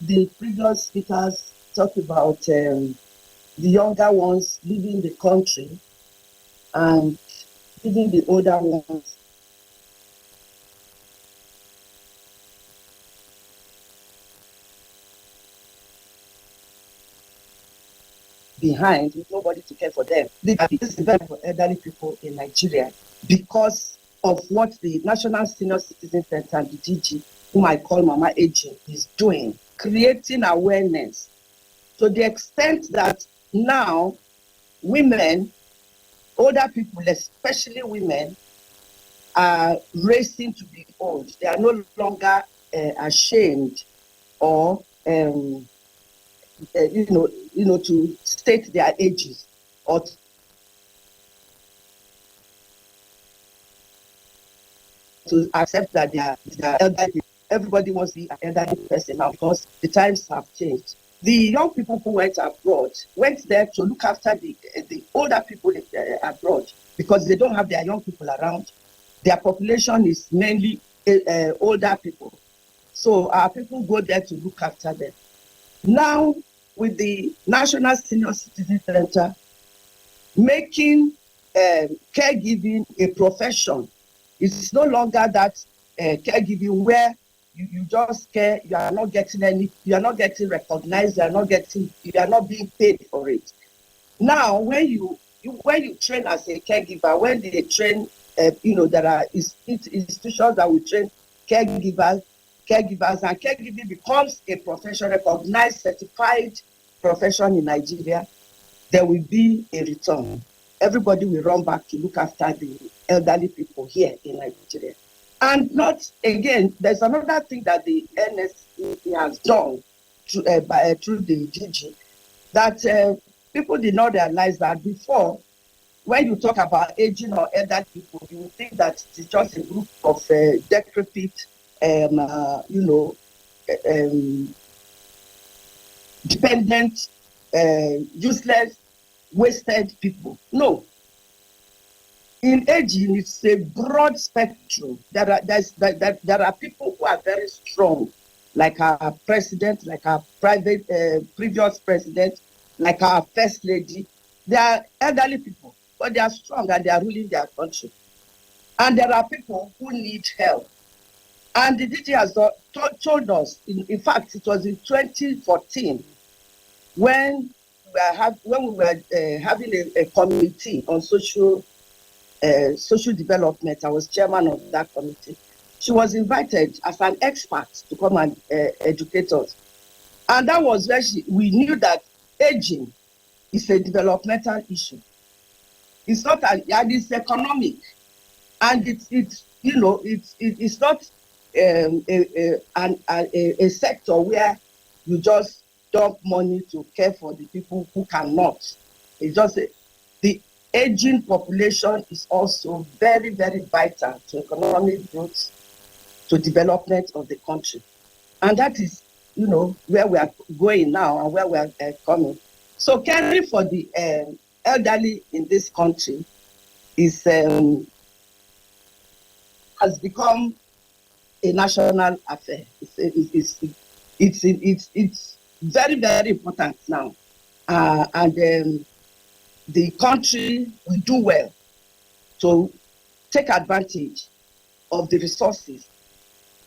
the previous speakers talk about the younger ones leaving the country and leaving the older ones behind with nobody to care for them. This is very for elderly people in Nigeria because of what the National Senior Citizen Center, the DG, whom I call Mama Aging, is doing, creating awareness to the extent that now women, older people, especially women, are racing to be old. They are no longer ashamed or to state their ages or to accept that they are elderly. Everybody wants to be an elderly person now because the times have changed. The young people who went abroad went there to look after the older people abroad because they don't have their young people around. Their population is mainly older people. So our people go there to look after them. Now, with the National Senior Citizen Center making caregiving a profession, it's no longer that caregiving where you just care, you are not getting recognized, you are not being paid for it. Now, when you train as a caregiver, when they train, there are institutions that will train caregivers, and caregiving becomes a profession, recognized, certified profession in Nigeria, there will be a return. Everybody will run back to look after the elderly people here in Nigeria. And not, again, there's another thing that the NSA has done through the DG, that people did not realize that before, when you talk about aging or elderly people, you would think that it's just a group of decrepit, dependent, useless, wasted people. No. In aging, it's a broad spectrum. There are people who are very strong, like our president, like our previous president, like our first lady. They are elderly people, but they are strong and they are ruling their country. And there are people who need help. And the DG has told us, in fact, it was in 2014 when we were having a committee on social development. I was chairman of that committee. She was invited as an expert to come and educate us. And that was where we knew that aging is a developmental issue. It's not, and it's economic. And it's not a sector where you just dump money to care for the people who cannot. It's just the aging population is also very, very vital to economic growth, to development of the country. And that is, where we are going now and where we are coming. So caring for the elderly in this country has become a national affair. It's very, very important now. and the country will do well to take advantage of the resources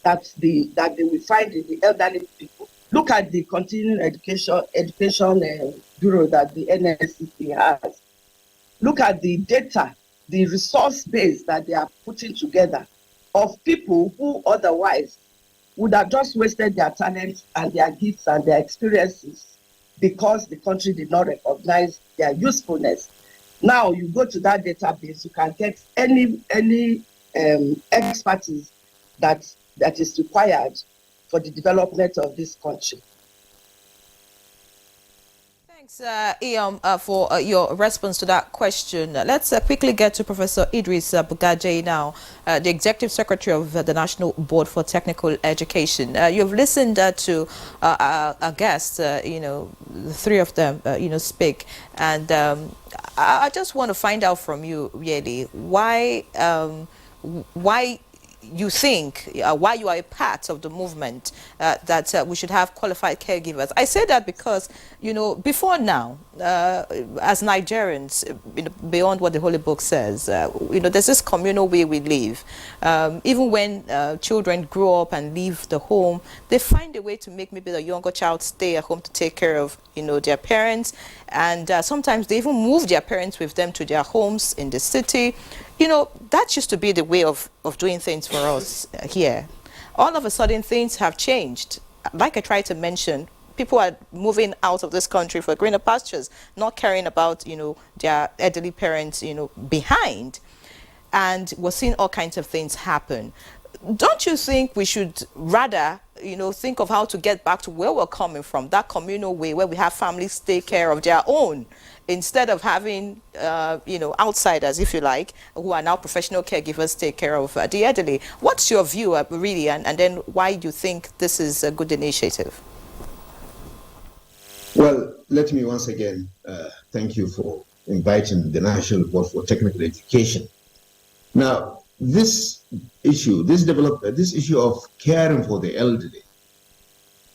that they will find in the elderly people. Look at the continuing education bureau that the NSCC has. Look at the data, the resource base that they are putting together of people who otherwise would have just wasted their talents and their gifts and their experiences because the country did not recognize their usefulness. Now you go to that database, you can get any expertise that is required for the development of this country. Thanks, Iam, for your response to that question. Let's quickly get to Professor Idris Bugaje now, the Executive Secretary of the National Board for Technical Education. You've listened to our guests, the three of them, speak, and I just want to find out from you, really, why you think, why you are a part of the movement that we should have qualified caregivers. I say that because, before now, as Nigerians, beyond what the Holy Book says, there's this communal way we live. Even when children grow up and leave the home, they find a way to make maybe the younger child stay at home to take care of, their parents. And sometimes they even move their parents with them to their homes in the city. That used to be the way of doing things for us here. All of a sudden, things have changed. Like I tried to mention, people are moving out of this country for greener pastures, not caring about, their elderly parents, behind. And we're seeing all kinds of things happen. Don't you think we should rather, think of how to get back to where we're coming from, that communal way where we have families take care of their own, instead of having, outsiders, if you like, who are now professional caregivers take care of the elderly? What's your view, really, and then why do you think this is a good initiative? Well, let me once again thank you for inviting the National Board for Technical Education. Now, this issue of caring for the elderly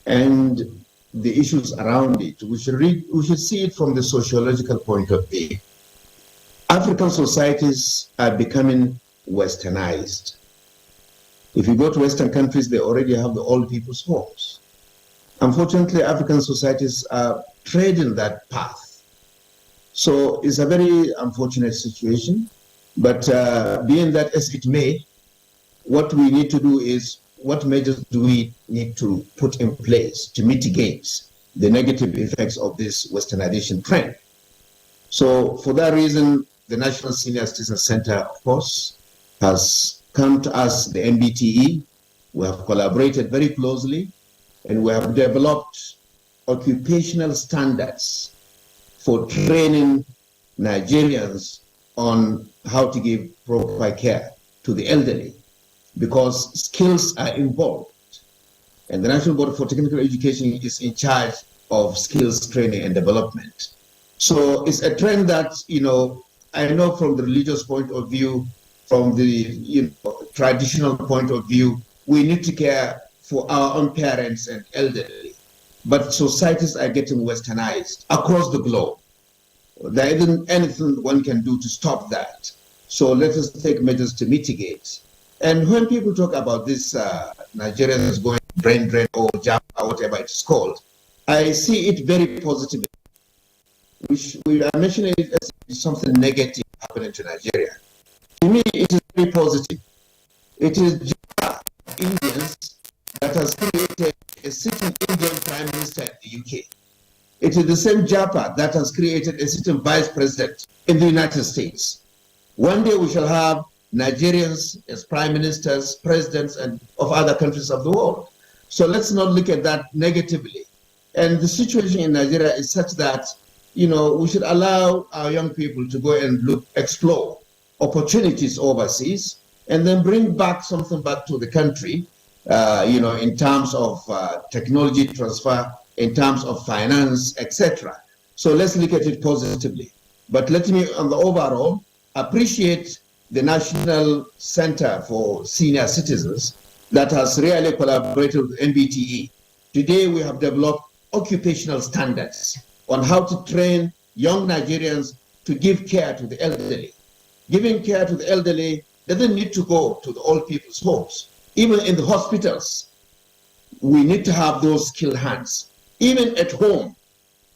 and the issues around it, we should see it from the sociological point of view. African societies are becoming westernized. If you go to Western countries, they already have the old people's homes. Unfortunately, African societies are treading that path. So it's a very unfortunate situation. But being that as it may, what we need to do is, what measures do we need to put in place to mitigate the negative effects of this westernization trend? So for that reason, the National Senior Citizen Center, of course, has come to us, the NBTE. We have collaborated very closely, and we have developed occupational standards for training Nigerians on how to give proper care to the elderly, because skills are involved. And the National Board for Technical Education is in charge of skills training and development. So it's a trend that, I know from the religious point of view, from the traditional point of view, we need to care for our own parents and elderly. But societies are getting westernized across the globe. There isn't anything one can do to stop that. So let us take measures to mitigate. And when people talk about this Nigerians going brain drain or jab or whatever it's called, I see it very positively. We are mentioning it as something negative happening to Nigeria. To me, it is very positive. It is Indians that has created a sitting Indian Prime Minister in the UK. It is the same Japa that has created a sitting Vice President in the United States. One day we shall have Nigerians as Prime Ministers, Presidents, and of other countries of the world. So let's not look at that negatively. And the situation in Nigeria is such that, we should allow our young people to go and explore opportunities overseas, and then bring back something back to the country, in terms of technology transfer, in terms of finance, etc. So let's look at it positively. But let me, on the overall, appreciate the National Center for Senior Citizens that has really collaborated with NBTE. Today we have developed occupational standards on how to train young Nigerians to give care to the elderly. Giving care to the elderly doesn't need to go to the old people's homes. Even in the hospitals, we need to have those skilled hands. Even at home,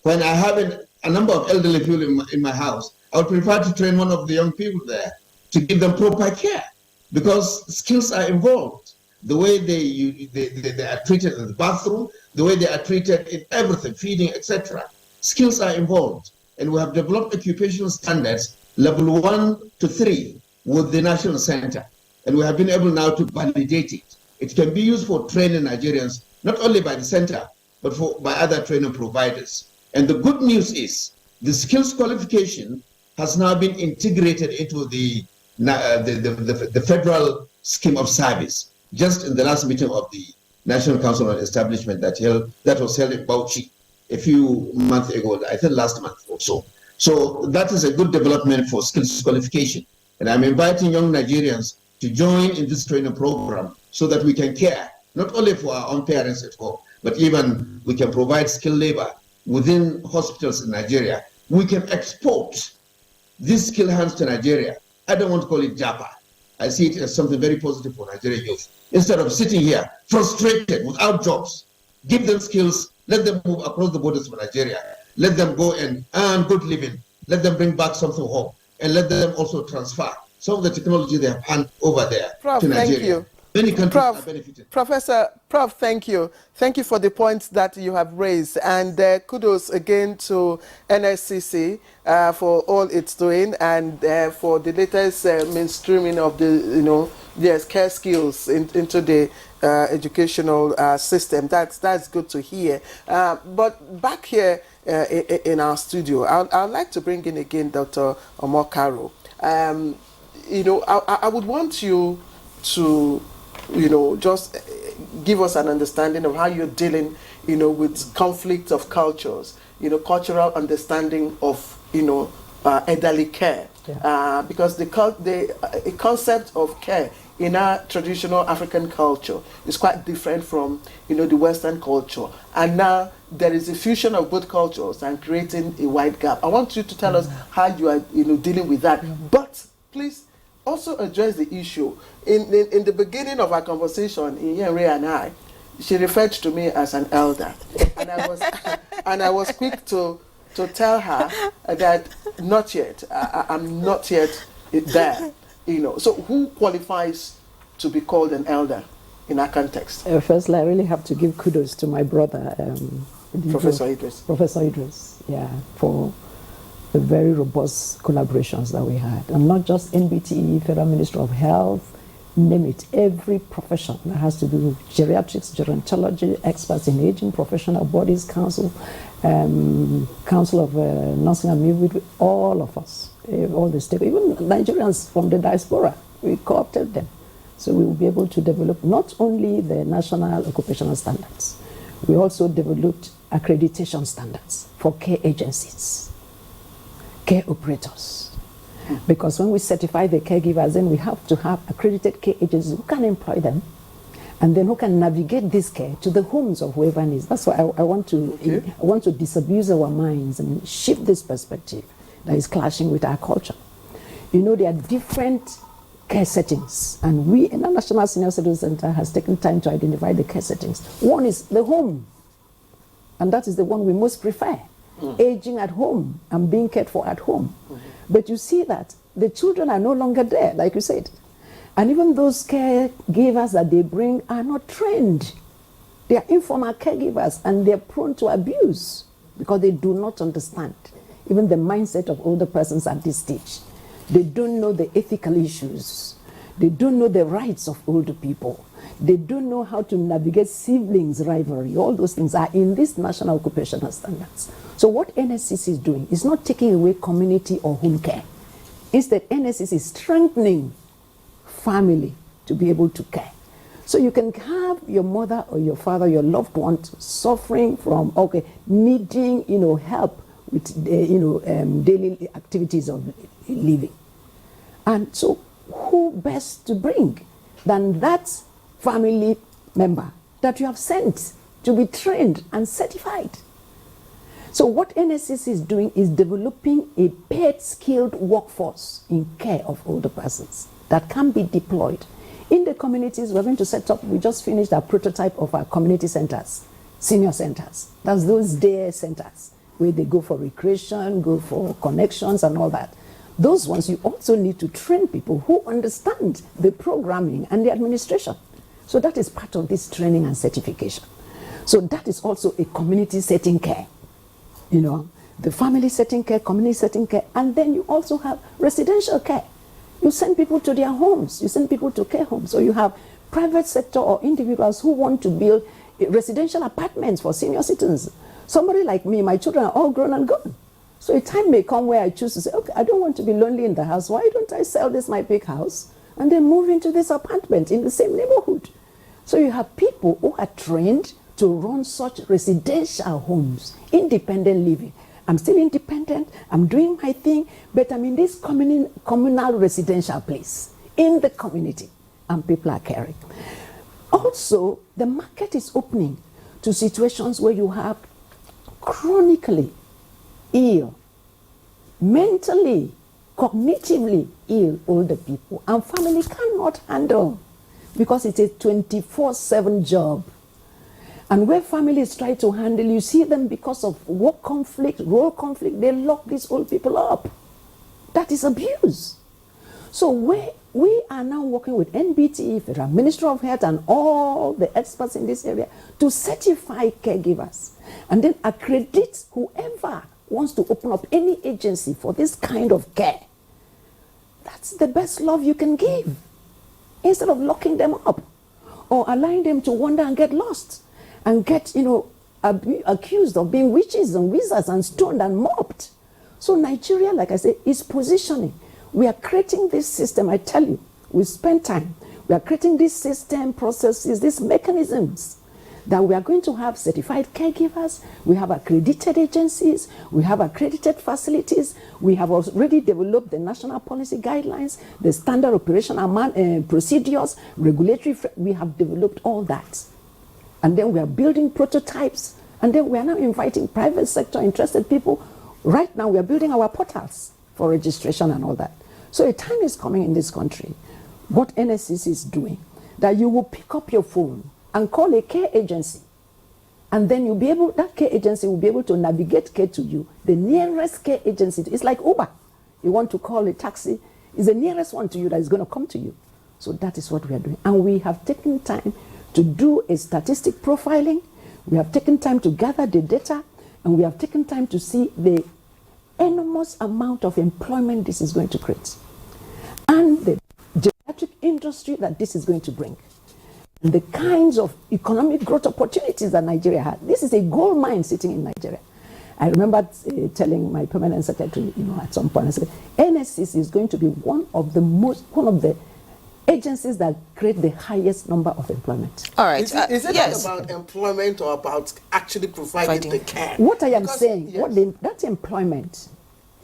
when I have a number of elderly people in my house, I would prefer to train one of the young people there to give them proper care, because skills are involved. The way they are treated in the bathroom, the way they are treated in everything, feeding, etc. Skills are involved. And we have developed occupational standards, level 1 to 3, with the National Center. And we have been able now to validate it. It can be used for training Nigerians, not only by the center, but by other training providers. And the good news is the skills qualification has now been integrated into the federal scheme of service. Just in the last meeting of the National Council on Establishment that was held in Bauchi a few months ago, I think last month or so. So that is a good development for skills qualification. And I'm inviting young Nigerians to join in this training program so that we can care, not only for our own parents at home, but even we can provide skilled labor within hospitals in Nigeria. We can export these skilled hands to Nigeria. I don't want to call it Japa. I see it as something very positive for Nigerian youth. Instead of sitting here frustrated without jobs, give them skills, let them move across the borders of Nigeria, let them go and earn good living, let them bring back something home, and let them also transfer some of the technology they have earned over there to Nigeria. Thank you. Many countries are benefiting. Prof, thank you. Thank you for the points that you have raised. And kudos again to NSCC for all it's doing, and for the latest mainstreaming of the care skills into the educational system. That's good to hear. But back here in our studio, I'd like to bring in again Dr. Omokaro. I would want you to just give us an understanding of how you're dealing, with conflict of cultures, cultural understanding of, elderly care. Yeah. Because the concept of care in our traditional African culture is quite different from, the Western culture. And now there is a fusion of both cultures and creating a wide gap. I want you to tell us how you are, dealing with that. But please also address the issue. In the beginning of our conversation, Iyenre and I, she referred to me as an elder, and I was quick to tell her that not yet. I'm not yet there. So who qualifies to be called an elder in our context? Firstly, I really have to give kudos to my brother, Professor Idris. Professor Idris, for the very robust collaborations that we had. And not just NBTE, Federal Ministry of Health, name it, every profession that has to do with geriatrics, gerontology, experts in aging, professional bodies, council of nursing and midwifery, all of us, all the stakeholders, even Nigerians from the diaspora, we co-opted them. So we will be able to develop not only the national occupational standards, we also developed accreditation standards for care agencies, care operators. Because when we certify the caregivers, then we have to have accredited care agencies who can employ them, and then who can navigate this care to the homes of whoever needs. That's why I want to disabuse our minds and shift this perspective that is clashing with our culture. There are different care settings, and we in the National Senior Citizen Center has taken time to identify the care settings. One is the home, and that is the one we most prefer. Aging at home and being cared for at home. But you see that the children are no longer there, like you said. And even those caregivers that they bring are not trained. They are informal caregivers, and they're prone to abuse because they do not understand even the mindset of older persons at this stage. They don't know the ethical issues. They don't know the rights of older people. They don't know how to navigate siblings rivalry. All those things are in these national occupational standards. So what NSCC is doing is not taking away community or home care. Instead, NSCC is strengthening family to be able to care. So you can have your mother or your father, your loved one, suffering from, needing, help with, daily activities of living. And so who best to bring than that family member that you have sent to be trained and certified? So what NSCC is doing is developing a paid skilled workforce in care of older persons that can be deployed. In the communities, we're going to set up, we just finished our prototype of our community centers, senior centers. That's those day centers where they go for recreation, go for connections and all that. Those ones, you also need to train people who understand the programming and the administration. So that is part of this training and certification. So that is also a community setting care. You know, the family setting care, community setting care, and then you also have residential care. You send people to their homes, you send people to care homes. So you have private sector or individuals who want to build residential apartments for senior citizens. Somebody like me, my children are all grown and gone. So a time may come where I choose to say, okay, I don't want to be lonely in the house. Why don't I sell this my big house and then move into this apartment in the same neighborhood? So you have people who are trained to run such residential homes, independent living. I'm still independent, I'm doing my thing, but I'm in this communal residential place, in the community, and people are caring. Also, the market is opening to situations where you have chronically ill, mentally, cognitively ill older people, and family cannot handle because it's a 24/7 job. And where families try to handle, you see them because of work conflict, role conflict, they lock these old people up. That is abuse. So we are now working with NBTE, Federal Ministry of Health, and all the experts in this area to certify caregivers and then accredit whoever wants to open up any agency for this kind of care. That's the best love you can give, instead of locking them up or allowing them to wander and get lost and get, you know, accused of being witches and wizards and stoned and mobbed. So Nigeria, like I said, is positioning. We are creating this system, I tell you, we spend time. We are creating this system, processes, these mechanisms that we are going to have certified caregivers, we have accredited agencies, we have accredited facilities, we have already developed the national policy guidelines, the standard operational procedures, regulatory, we have developed all that. And then we are building prototypes, and then we are now inviting private sector interested people. Right now we are building our portals for registration and all that. So a time is coming in this country, what NSCC is doing, that you will pick up your phone and call a care agency, and then you'll be able, that care agency will be able to navigate care to you. The nearest care agency, it's like Uber. You want to call a taxi, it's the nearest one to you that is going to come to you. So that is what we are doing. And we have taken time to do a statistic profiling, we have taken time to gather the data, and we have taken time to see the enormous amount of employment this is going to create, and the geriatric industry that this is going to bring, and the kinds of economic growth opportunities that Nigeria has. This is a gold mine sitting in Nigeria. I remember telling my permanent secretary, you know, at some point, I said, NSCC is going to be one of the agencies that create the highest number of employment. All right. Is it yes. Not about employment or about actually providing the care? What I am saying, yes. That employment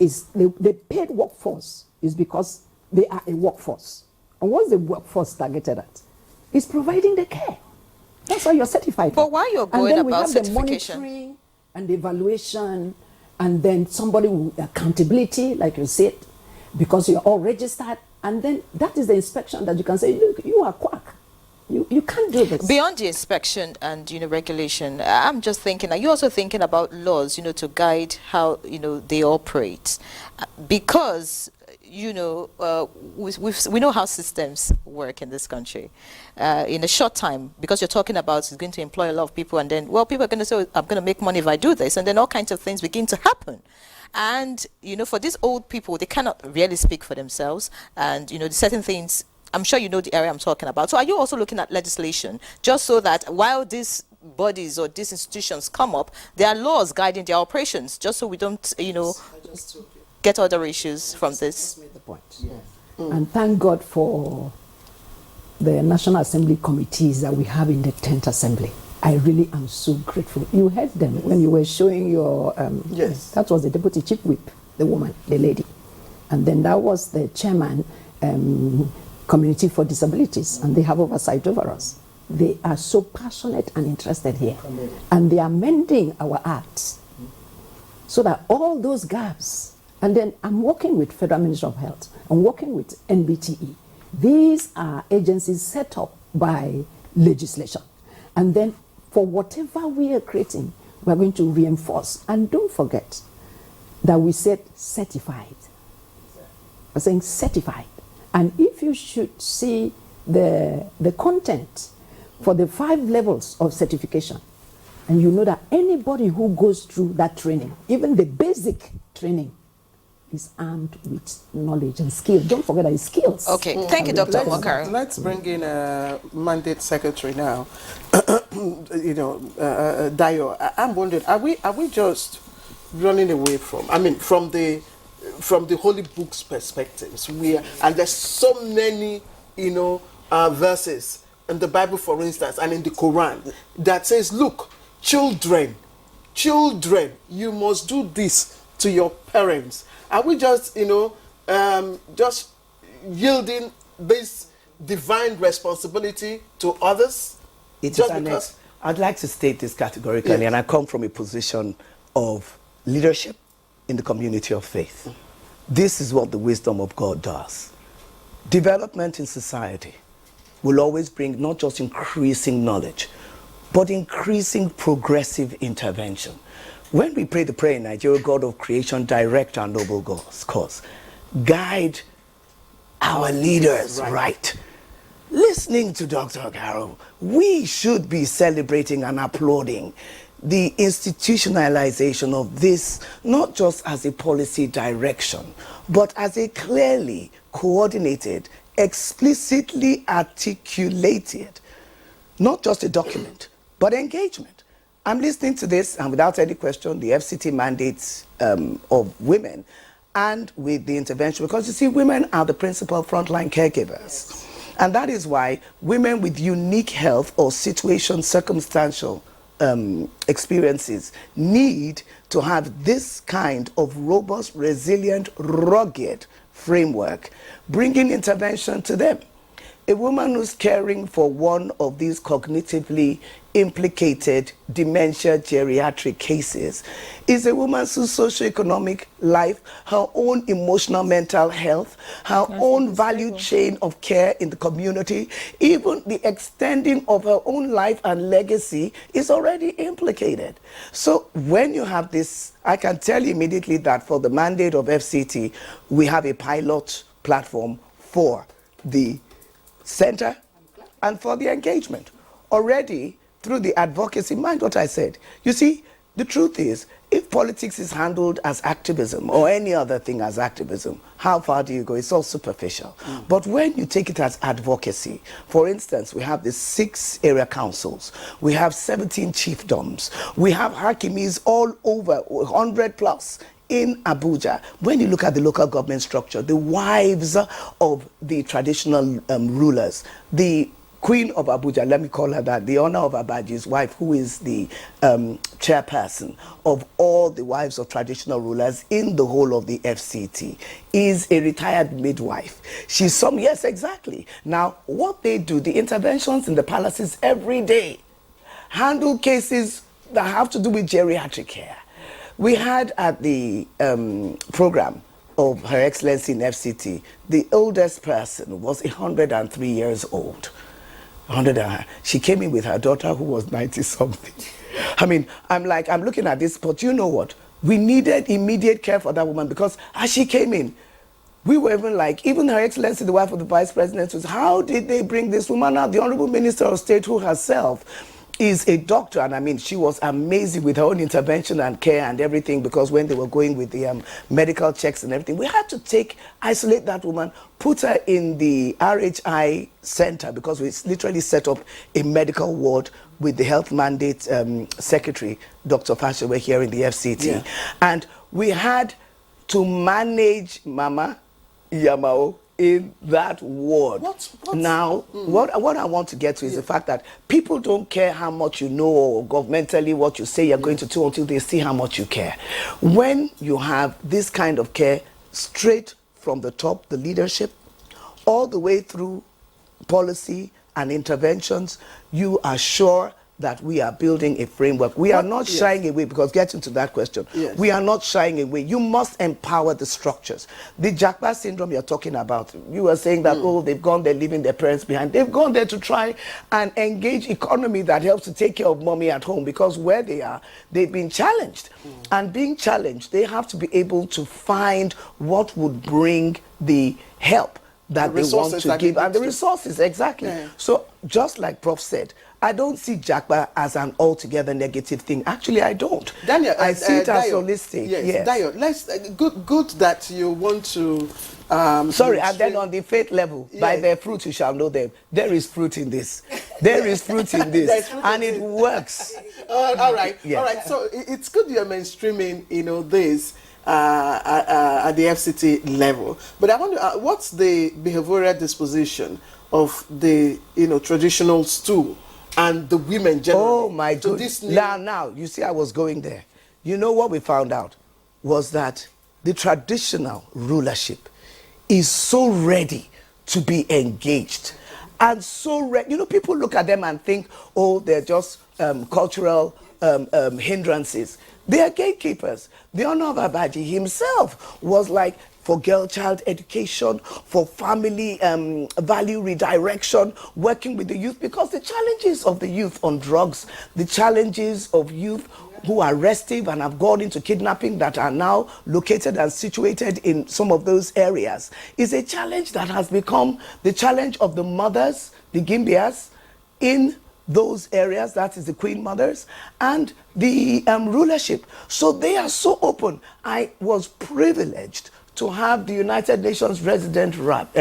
is, the paid workforce is because they are a workforce. And what's the workforce targeted at? It's providing the care. That's why you're certified. But why you're going about certification? And then we have the monitoring and the evaluation, and then somebody with accountability, like you said, because you're all registered. And then that is the inspection that you can say, look, you are quack. You can't do this. Beyond the inspection and, you know, regulation, I'm just thinking, are you also thinking about laws, you know, to guide how, you know, they operate? Because, you know, we know how systems work in this country. In a short time, because you're talking about it's going to employ a lot of people, and then, well, people are going to say, I'm going to make money if I do this, and then all kinds of things begin to happen. And, you know, for these old people, they cannot really speak for themselves. And, you know, certain things, I'm sure you know the area I'm talking about. So are you also looking at legislation just so that while these bodies or these institutions come up, there are laws guiding their operations, just so we don't, you know, get other issues from this? Made the point. Yeah. And thank God for the National Assembly committees that we have in the 10th Assembly. I really am so grateful. You heard them when you were showing your, yes. That was the Deputy Chief Whip, the woman, the lady. And then that was the chairman, Community for Disabilities, and they have oversight over us. They are so passionate and interested here. And they are mending our acts. so that all those gaps, and then I'm working with Federal Ministry of Health, I'm working with NBTE. These are agencies set up by legislation. And then for whatever we are creating, we're going to reinforce. And don't forget that we said certified. We're saying certified. And if you should see the content for the 5 levels of certification, and you know that anybody who goes through that training, even the basic training, is armed with knowledge and skill. Don't forget that it's skills. Okay, thank you, Dr. Wakari. Let's bring in a mandate secretary now. Dayo, I'm wondering, are we just running away from? I mean, from the Holy Book's perspectives, and there's so many, verses in the Bible, for instance, and in the Quran that says, look, children, you must do this to your parents. Are we just, just yielding this divine responsibility to others? I'd like to state this categorically, and I come from a position of leadership in the community of faith. This is what the wisdom of God does. Development in society will always bring not just increasing knowledge, but increasing progressive intervention. When we pray the prayer in Nigeria, God of creation, direct our noble cause, guide our leaders right. Listening to Dr. Carol, we should be celebrating and applauding the institutionalization of this, not just as a policy direction, but as a clearly coordinated, explicitly articulated, not just a document, but engagement. I'm listening to this, and without any question, the FCT mandates of women, and with the intervention, because you see, women are the principal frontline caregivers. And that is why women with unique health or circumstantial experiences need to have this kind of robust, resilient, rugged framework, bringing intervention to them. A woman who's caring for one of these cognitively implicated dementia geriatric cases is a woman whose socioeconomic life, her own emotional mental health, her own value chain of care in the community, even the extending of her own life and legacy is already implicated. So when you have this, I can tell you immediately that for the mandate of FCT, we have a pilot platform for the center and for the engagement. Already, through the advocacy, mind what I said. You see, the truth is, if politics is handled as activism or any other thing as activism, how far do you go? It's all superficial. But when you take it as advocacy, for instance, we have the 6 area councils, we have 17 chiefdoms, we have hakimis all over, 100 plus, in Abuja. When you look at the local government structure, the wives of the traditional rulers, the Queen of Abuja, let me call her that, the honor of Abaji's wife, who is the chairperson of all the wives of traditional rulers in the whole of the FCT, is a retired midwife. She's yes, exactly. Now, what they do, the interventions in the palaces every day, handle cases that have to do with geriatric care. We had at the program of Her Excellency in FCT, the oldest person was 103 years old. She came in with her daughter who was 90-something. I mean, I'm looking at this, but you know what? We needed immediate care for that woman, because as she came in, we were even Her Excellency, the wife of the Vice President, was, how did they bring this woman out? The Honorable Minister of State, who herself is a doctor, and I mean, she was amazing with her own intervention and care and everything, because when they were going with the medical checks and everything, we had to isolate that woman, put her in the RHI center, because we literally set up a medical ward with the health mandate secretary, Dr. Fashewe, here in the FCT. Yeah. And we had to manage Mama Yamao in that ward. Now, what I want to get to is the fact that people don't care how much you know or governmentally what you say you're going to do until they see how much you care. When you have this kind of care straight from the top, the leadership, all the way through policy and interventions, you are sure that we are building a framework. We are not shying away, because getting to that question, we are not shying away. You must empower the structures. The Japa syndrome you're talking about, you were saying that, oh, they've gone there leaving their parents behind. They've gone there to try and engage economy that helps to take care of mommy at home, because where they are, they've been challenged. And being challenged, they have to be able to find what would bring the help that they want to give, and the resources, exactly. So just like Prof said, I don't see JACBA as an altogether negative thing. Actually, I don't. Daniel, I see it as Dio, holistic. Yes, Dio, let's good that you want to. Sorry, and then on the faith level, by their fruit you shall know them. There is fruit in this. There is fruit in this, and it works. All right, all right. So it's good you're mainstreaming, this. At the FCT level, but I wonder what's the behavioral disposition of the traditional stool and the women generally? Oh my goodness! Now you see, I was going there. You know what we found out was that the traditional rulership is so ready to be engaged, and so ready. People look at them and think, oh, they're just cultural hindrances. They are gatekeepers. The Honor of Abaji himself was like, for girl child education, for family value redirection, working with the youth, because the challenges of the youth on drugs, the challenges of youth who are restive and have gone into kidnapping that are now located and situated in some of those areas, is a challenge that has become the challenge of the mothers, the Gimbias, in those areas, that is the Queen Mothers, and the rulership. So they are so open. I was privileged to have the United Nations resident rep,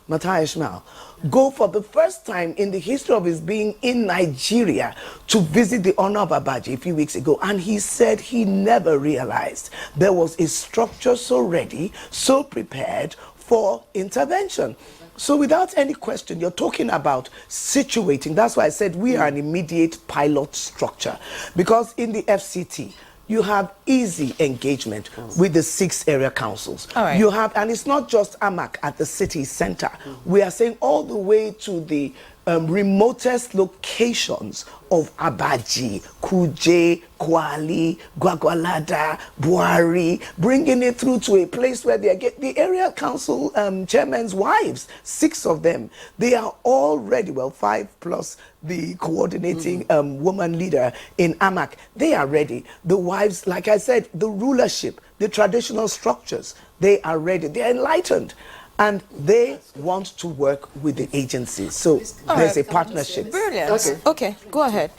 Matthias Ishmael, go for the first time in the history of his being in Nigeria to visit the Honor of Abaji a few weeks ago. And he said he never realized there was a structure so ready, so prepared for intervention. So without any question, you're talking about situating. That's why I said we are an immediate pilot structure. Because in the FCT, you have easy engagement with the 6 area councils. You have, and it's not just AMAC at the city center. We are saying all the way to the remotest locations of Abaji, Kuje, Kwali, Gwagwalada, Buhari, bringing it through to a place where they get the area council chairman's wives, 6 of them. They are all ready, well, 5 plus the coordinating woman leader in AMAC. They are ready. The wives, like I said, the rulership, the traditional structures, they are ready. They are enlightened. And they want to work with the agencies. So there's a partnership. Brilliant. Okay, go ahead.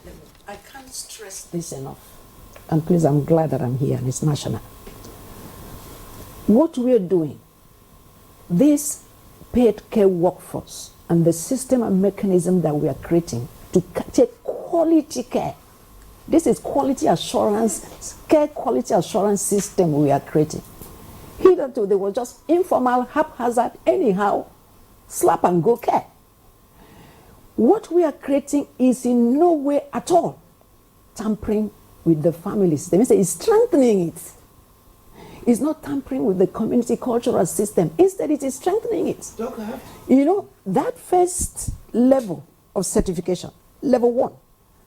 I can't stress this enough. And please, I'm glad that I'm here and it's national. What we're doing, this paid care workforce and the system and mechanism that we are creating to take quality care. This is quality assurance, care quality assurance system we are creating. Hitherto, they were just informal, haphazard, anyhow, slap and go care. What we are creating is in no way at all tampering with the family system. It's strengthening it. It's not tampering with the community cultural system. Instead, it is strengthening it. That first level of certification, level 1,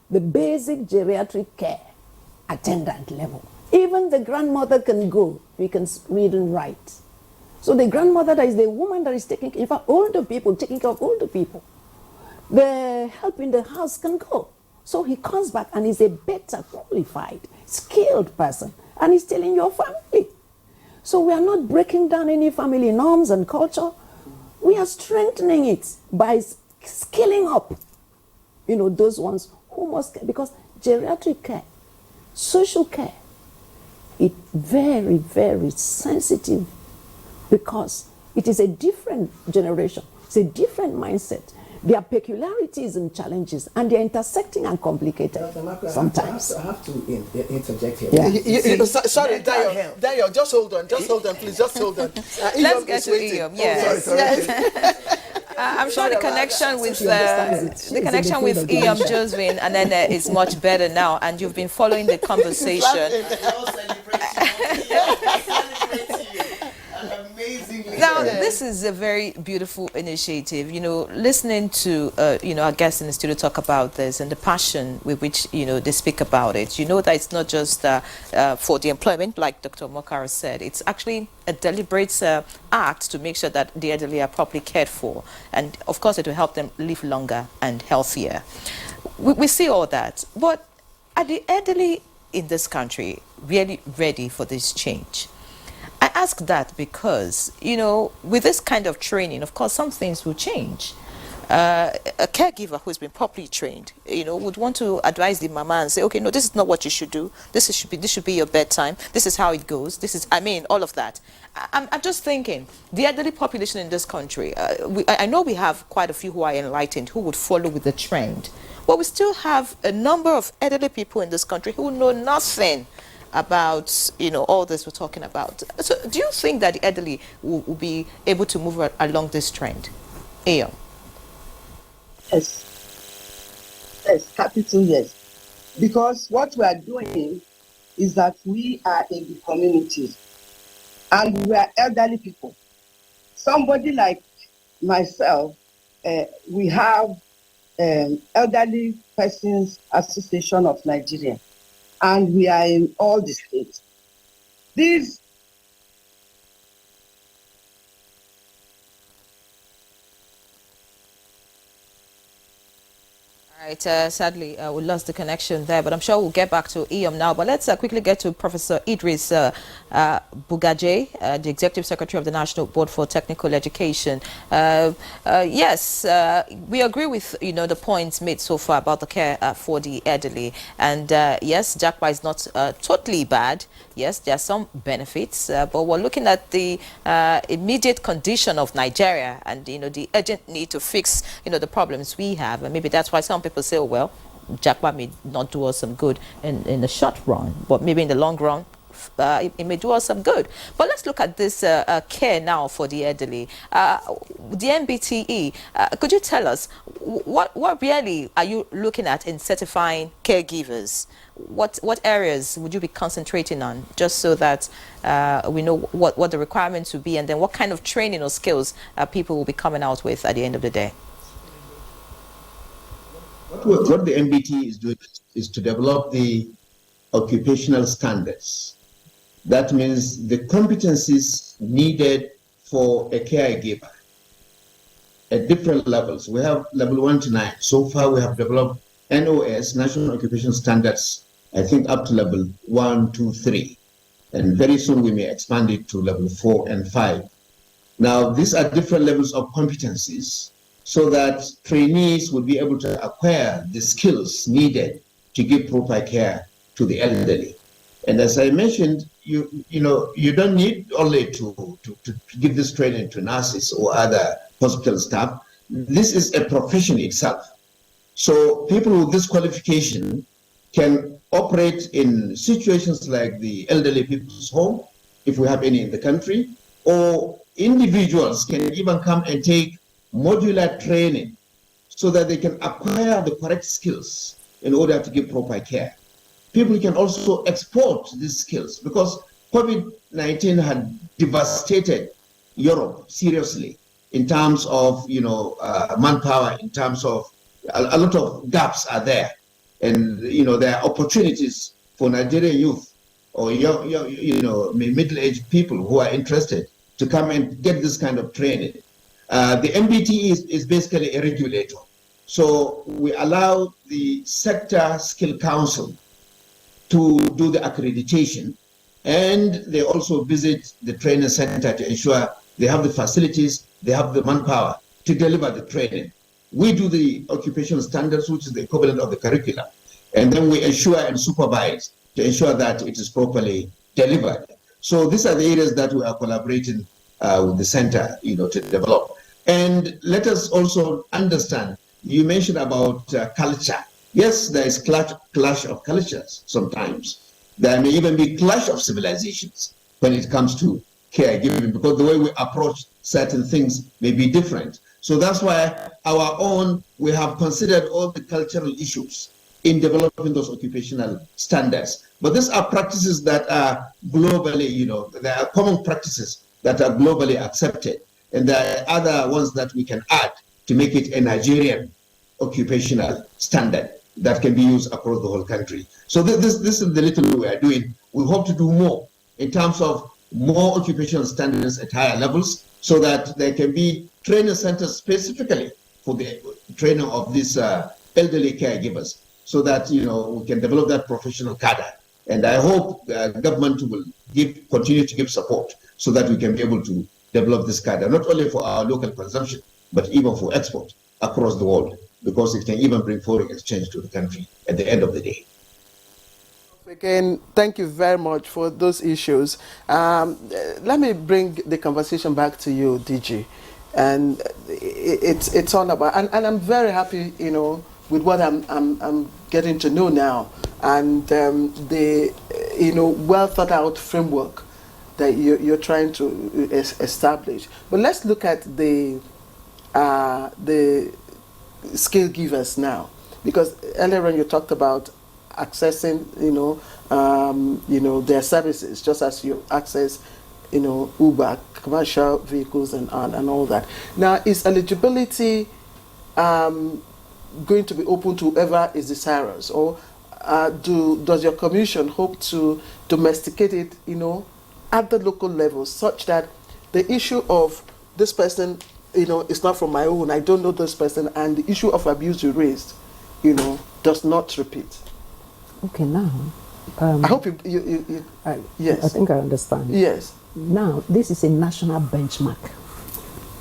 the basic geriatric care attendant level. Even the grandmother can go. We can read and write. So the grandmother that is the woman that is taking care of older people, taking care of older people. The help in the house can go. So he comes back and is a better qualified, skilled person. And he's telling your family. So we are not breaking down any family norms and culture. We are strengthening it by scaling up, those ones who must care. Because geriatric care, social care, it's very, very sensitive because it is a different generation. It's a different mindset. There are peculiarities and challenges, and they're intersecting and complicated sometimes. I have to interject here. Yeah. Sorry, Dayo, just hold on, please, just hold on. Let's get to Iyom. Yes. Yes. I'm sure the connection with Iyom Josephine and then is much better now, and you've been following the conversation. Now, Well, this is a very beautiful initiative. You know, listening to our guests in the studio talk about this and the passion with which they speak about it. You know that it's not just for the employment, like Dr. Mokara said. It's actually a deliberate act to make sure that the elderly are properly cared for, and of course, it will help them live longer and healthier. We see all that, but are the elderly in this country really ready for this change? I ask that because, with this kind of training, of course, some things will change. A caregiver who's been properly trained, would want to advise the mama and say, okay, no, this is not what you should do. This should be your bedtime. This is how it goes. All of that. I'm just thinking, the elderly population in this country, I know we have quite a few who are enlightened, who would follow with the trend. But we still have a number of elderly people in this country who know nothing about all this we're talking about. So do you think that the elderly will be able to move along this trend? Ayo. Yes, capital yes. Because what we are doing is that we are in the community and we are elderly people. Somebody like myself, we have Elderly Persons Association of Nigeria, and we are in all the states. These Right, sadly, we lost the connection there, but I'm sure we'll get back to EOM now. But let's quickly get to Professor Idris Bugaje, the Executive Secretary of the National Board for Technical Education. Yes, we agree with, the points made so far about the care for the elderly. And yes, JACPA is not totally bad. Yes, there are some benefits, but we're looking at the immediate condition of Nigeria and, the urgent need to fix, the problems we have. And maybe that's why some people say, oh, well, JACPA may not do us some good in the short run, but maybe in the long run, it may do us some good. But let's look at this care now for the elderly. The MBTE, could you tell us what really are you looking at in certifying caregivers? What areas would you be concentrating on, just so that we know what the requirements would be, and then what kind of training or skills people will be coming out with at the end of the day? What the MBT is doing is to develop the occupational standards. That means the competencies needed for a caregiver at different levels. We have level 1 to 9. So far, we have developed NOS, National Occupational Standards, I think up to level 1, 2, 3. And very soon we may expand it to level 4 and 5. Now, these are different levels of competencies so that trainees will be able to acquire the skills needed to give proper care to the elderly. And as I mentioned, you don't need only to give this training to nurses or other hospital staff. This is a profession itself. So people with this qualification can operate in situations like the elderly people's home, if we have any in the country, or individuals can even come and take modular training so that they can acquire the correct skills in order to give proper care. People can also export these skills because COVID-19 had devastated Europe seriously in terms of manpower, in terms of a lot of gaps are there. And there are opportunities for Nigerian youth or young middle-aged people who are interested to come and get this kind of training. The MBT is basically a regulator. So we allow the Sector Skill Council to do the accreditation, and they also visit the training center to ensure they have the facilities, they have the manpower to deliver the training. We do the occupational standards, which is the equivalent of the curriculum, and then we ensure and supervise to ensure that it is properly delivered. So these are the areas that we are collaborating with the center, to develop. And let us also understand, you mentioned about culture. Yes, there is clash of cultures sometimes. There may even be clash of civilizations when it comes to caregiving, because the way we approach certain things may be different. So that's why we have considered all the cultural issues in developing those occupational standards. But these are practices that are globally, there are common practices that are globally accepted. And there are other ones that we can add to make it a Nigerian occupational standard that can be used across the whole country. So this is the little we are doing. We hope to do more in terms of more occupational standards at higher levels, so that there can be training centers specifically for the training of these elderly caregivers, so that we can develop that professional cadre. And I hope the government will continue to give support so that we can be able to develop this cadre, not only for our local consumption, but even for export across the world, because it can even bring foreign exchange to the country at the end of the day. Again, thank you very much for those issues. Let me bring the conversation back to you, DG. And it's all about, and I'm very happy, with what I'm getting to know now, and the well thought out framework that you're trying to establish. But let's look at the skill givers now, because earlier on you talked about accessing, their services, just as you access, Uber, commercial vehicles and all that. Now, is eligibility going to be open to whoever is desirous, or does your commission hope to domesticate it, at the local level, such that the issue of this person, is not from my own, I don't know this person, and the issue of abuse you raised, does not repeat? Okay, now. I hope yes. I think I understand. Yes. Now, this is a national benchmark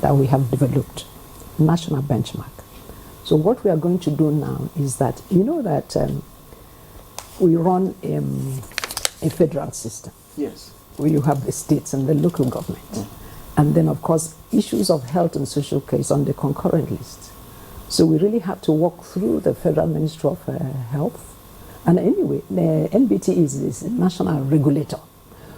that we have developed. National benchmark. So what we are going to do now is that, that we run a federal system. Yes. Where you have the states and the local government. Mm. And then, of course, issues of health and social care is on the concurrent list. So we really have to walk through the Federal Ministry of Health. And anyway, the NBT is a national regulator.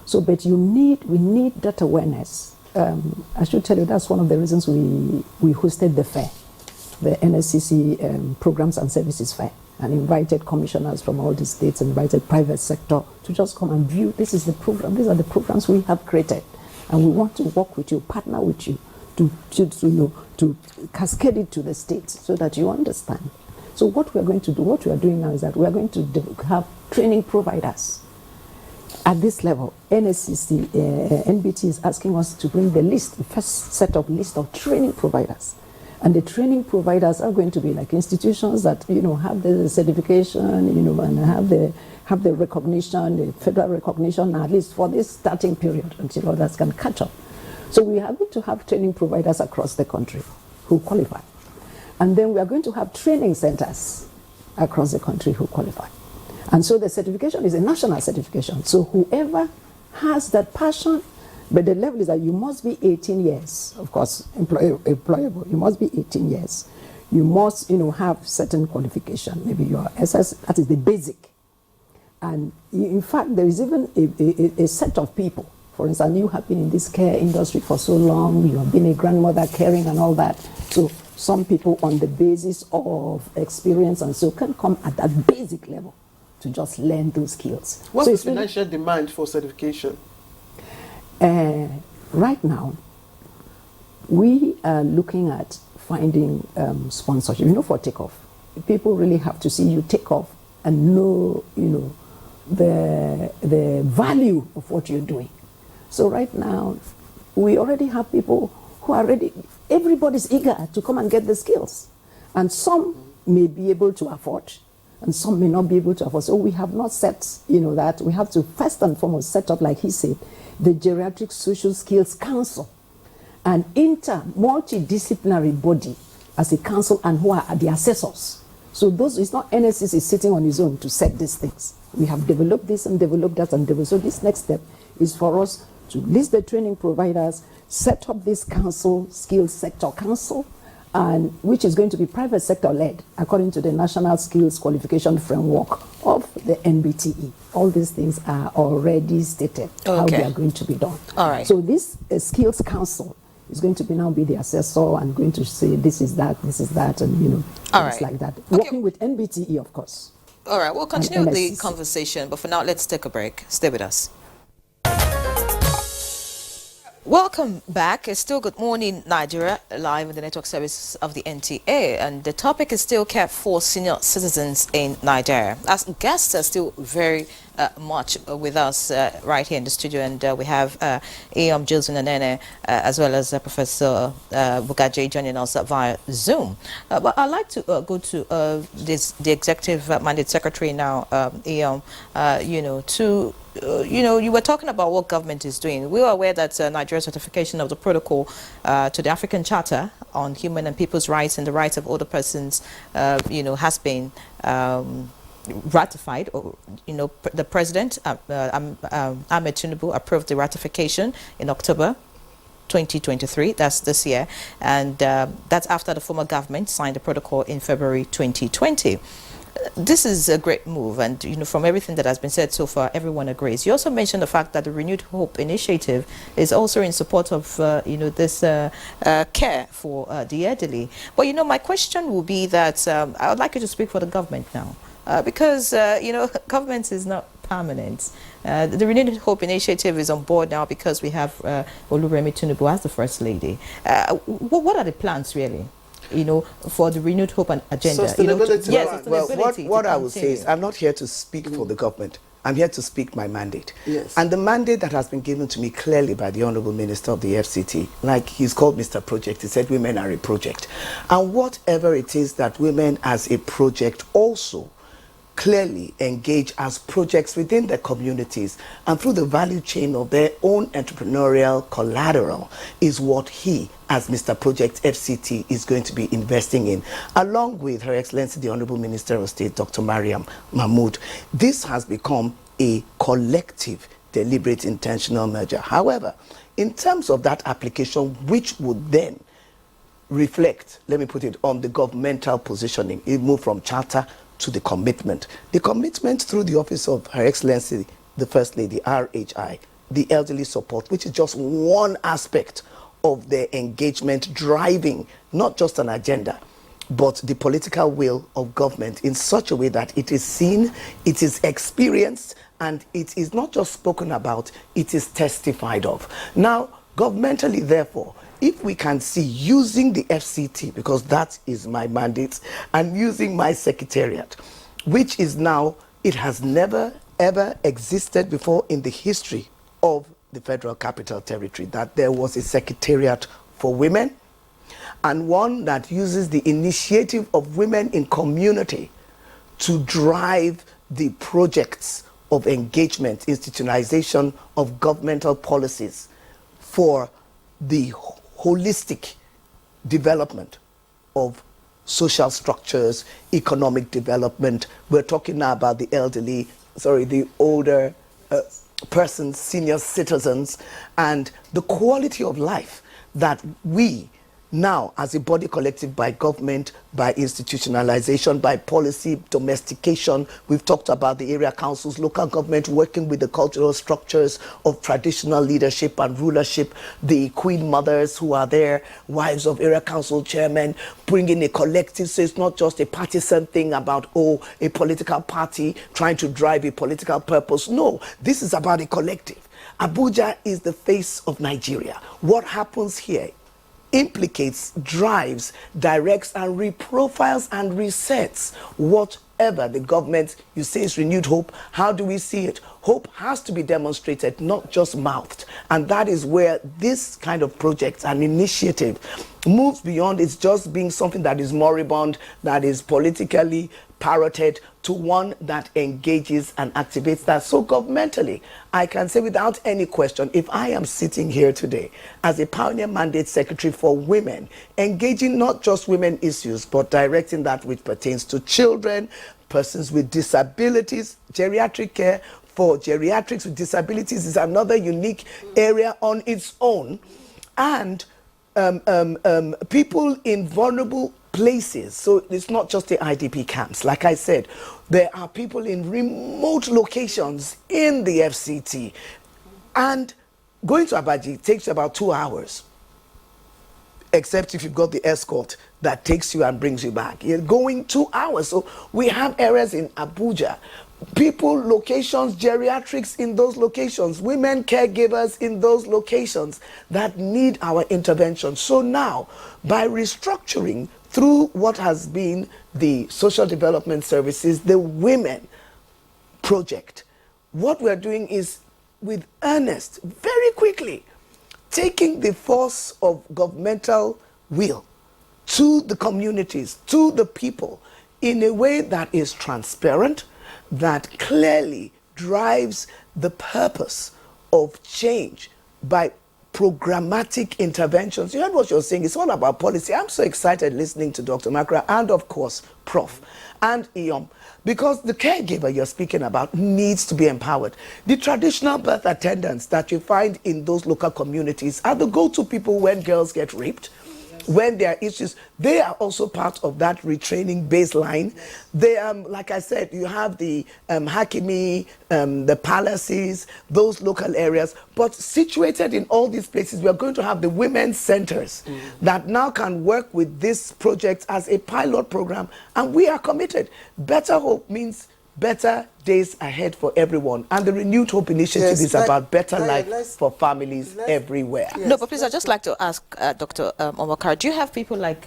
So, but we need that awareness. I should tell you, that's one of the reasons we hosted the fair, the NSCC Programs and Services Fair, and invited commissioners from all the states, invited private sector to just come and view. This is the program. These are the programs we have created, and we want to work with you, partner with you, to cascade it to the states so that you understand. So what we are going to do, what we are doing now is that we are going to have training providers at this level. NSCC, NBT is asking us to bring the first set of list of training providers. And the training providers are going to be like institutions that, have the certification, and have the recognition, the federal recognition, at least for this starting period until others can catch up. So we are going to have training providers across the country who qualify. And then we are going to have training centers across the country who qualify. And so the certification is a national certification. So whoever has that passion, but the level is that you must be 18 years, of course, employable. You must be 18 years. You must, have certain qualification. Maybe your SS, that is the basic. And in fact, there is even a set of people. For instance, you have been in this care industry for so long, you have been a grandmother caring and all that. So some people on the basis of experience and so can come at that basic level to just learn those skills. What's the financial demand for certification? Right now, we are looking at finding sponsorship, for takeoff. People really have to see you take off and know, the value of what you're doing. So right now, we already have people who are ready. Everybody's eager to come and get the skills. And some may be able to afford, and some may not be able to afford. So we have not set, that. We have to first and foremost set up, like he said, the Geriatric Social Skills Council, an multidisciplinary body as a council, and who are the assessors. So it's not NSCC sitting on its own to set these things. We have developed this and developed that and developed. So this next step is for us to list the training providers, set up this council, skills sector council, and which is going to be private sector led according to the National Skills Qualification Framework of the NBTE. All these things are already stated, how they are going to be done. All right. So this skills council is going to be the assessor and going to say this is that, and things like that. Working with NBTE, of course. All right, we'll continue the conversation, but for now, let's take a break. Stay with us. Welcome back. It's still Good Morning Nigeria, live on the network service of the NTA, and the topic is still kept for senior citizens in Nigeria. As guests are still very much with us right here in the studio, and we have Jilson Anene as well as Professor Bugaje joining us via Zoom. But I'd like to go to the Executive Mandate Secretary now, you were talking about what government is doing. We are aware that Nigeria's ratification of the protocol to the African Charter on Human and People's Rights and the Rights of Older Persons, has been ratified. The President, Ahmed Tinubu, approved the ratification in October 2023, that's this year, and that's after the former government signed the protocol in February 2020. This is a great move, and from everything that has been said so far, everyone agrees. You also mentioned the fact that the Renewed Hope initiative is also in support of this care for the elderly. But my question will be that I would like you to speak for the government now, because government is not permanent. The Renewed Hope initiative is on board now because we have Oluremi Tinubu as the First Lady. What are the plans really? For the Renewed Hope and agenda. Sustainability. Yes, Well, sustainability what I to will say is, continue. I'm not here to speak for the government. I'm here to speak my mandate. Yes. And the mandate that has been given to me clearly by the Honorable Minister of the FCT, like he's called Mr. Project, he said women are a project. And whatever it is that women as a project also clearly engage as projects within their communities and through the value chain of their own entrepreneurial collateral is what he, as Mr. Project FCT, is going to be investing in, along with Her Excellency the Honorable Minister of State, Dr. Mariam Mahmood. This has become a collective, deliberate, intentional merger. However, in terms of that application, which would then reflect, let me put it, on the governmental positioning, it moved from charter to the commitment. The commitment through the Office of Her Excellency, the First Lady, RHI, the elderly support, which is just one aspect of their engagement, driving not just an agenda, but the political will of government in such a way that it is seen, it is experienced, and it is not just spoken about, it is testified of. Now, governmentally, therefore, if we can see using the FCT, because that is my mandate, and using my secretariat, which is now, it has never ever existed before in the history of the Federal Capital Territory, that there was a secretariat for women, and one that uses the initiative of women in community to drive the projects of engagement, institutionalization of governmental policies for the holistic development of social structures, economic development. We're talking now about the elderly, the older persons, senior citizens, and the quality of life that we now, as a body collective, by government, by institutionalization, by policy, domestication, we've talked about the area councils, local government working with the cultural structures of traditional leadership and rulership, the queen mothers who are there, wives of area council chairmen, bringing a collective, so it's not just a partisan thing about, a political party trying to drive a political purpose. No, this is about a collective. Abuja is the face of Nigeria. What happens here implicates, drives, directs, and reprofiles and resets whatever the government, you say, is renewed hope. How do we see it? Hope has to be demonstrated, not just mouthed. And that is where this kind of project and initiative moves beyond it's just being something that is moribund, that is politically parroted, to one that engages and activates that. So governmentally, I can say without any question, if I am sitting here today as a Pioneer Mandate Secretary for women, engaging not just women issues, but directing that which pertains to children, persons with disabilities, geriatric care for geriatrics with disabilities is another unique area on its own, and people in vulnerable places. So it's not just the IDP camps. Like I said, there are people in remote locations in the FCT, and going to Abuja takes about 2 hours, except if you've got the escort that takes you and brings you back. You're going 2 hours. So we have areas in Abuja people, locations, geriatrics in those locations, women caregivers in those locations that need our intervention. So now, by restructuring through what has been the social development services, the women project, what we're doing is with earnest, very quickly, taking the force of governmental will to the communities, to the people, in a way that is transparent, that clearly drives the purpose of change by programmatic interventions. You heard what you're saying. It's all about policy. I'm so excited listening to Dr. Makra and, of course, Prof. and Iyom, because the caregiver you're speaking about needs to be empowered. The traditional birth attendants that you find in those local communities are the go-to people when girls get raped, when there are issues. They are also part of that retraining baseline. They, like I said, you have the Hakimi, the palaces, those local areas, but situated in all these places, we are going to have the women's centers that now can work with this project as a pilot program, and we are committed. Better hope means better days ahead for everyone, and the Renewed Hope Initiative is about better life for families everywhere. No, but please, I'd just like to ask Dr. Omakar, do you have people like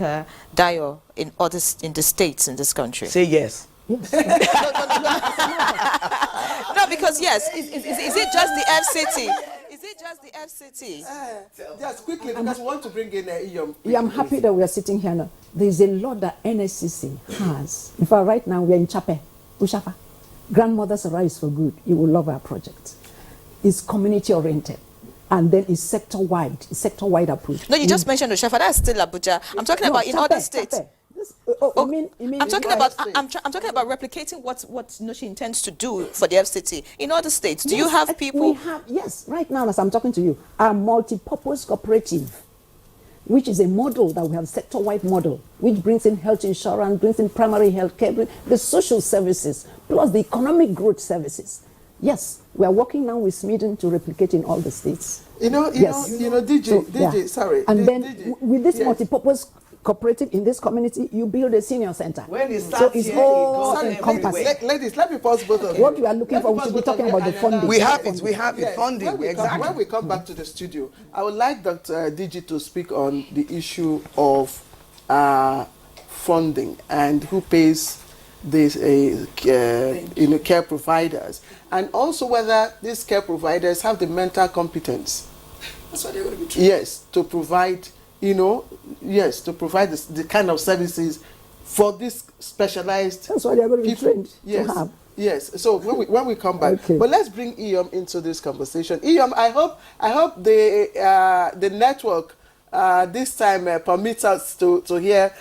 Dayo in the states in this country? Say yes. No, because yes, is it just the FCT? Is it just the FCT? Just quickly, because we want to bring in Iyom. Yeah, I'm happy that we are sitting here now. There's a lot that NSCC has. In fact, right now we are in Chape, Ushafa. Grandmothers Rise for Good. You will love our project. It's community oriented, and then it's sector-wide approach. No, you just mentioned Ushafa. That's still Abuja. I'm talking about in other states. I'm talking about replicating what she intends to do for the FCT in other states. Do you have people? Yes, right now as I'm talking to you, our multi-purpose cooperative, which is a model that we have, sector-wide model, which brings in health insurance, brings in primary health care, the social services, plus the economic growth services. Yes, we are working now with Sweden to replicate in all the states. DJ, sorry. And then with this multi-purpose cooperative in this community, you build a senior center. When it so it's all encompassing. Ladies, let me pause both of you. What we are looking for, we should be talking about the funding. We have it, funding. When we come back to the studio, I would like Dr. DG to speak on the issue of funding and who pays these care providers, and also whether these care providers have the mental competence. That's what they're going to be trained. Yes, to provide. To provide the kind of services for this specialized. That's why they're going to be trained to have. Yes. So when we come back, but let's bring Iyom into this conversation. Iyom, I hope the network this time permits us to hear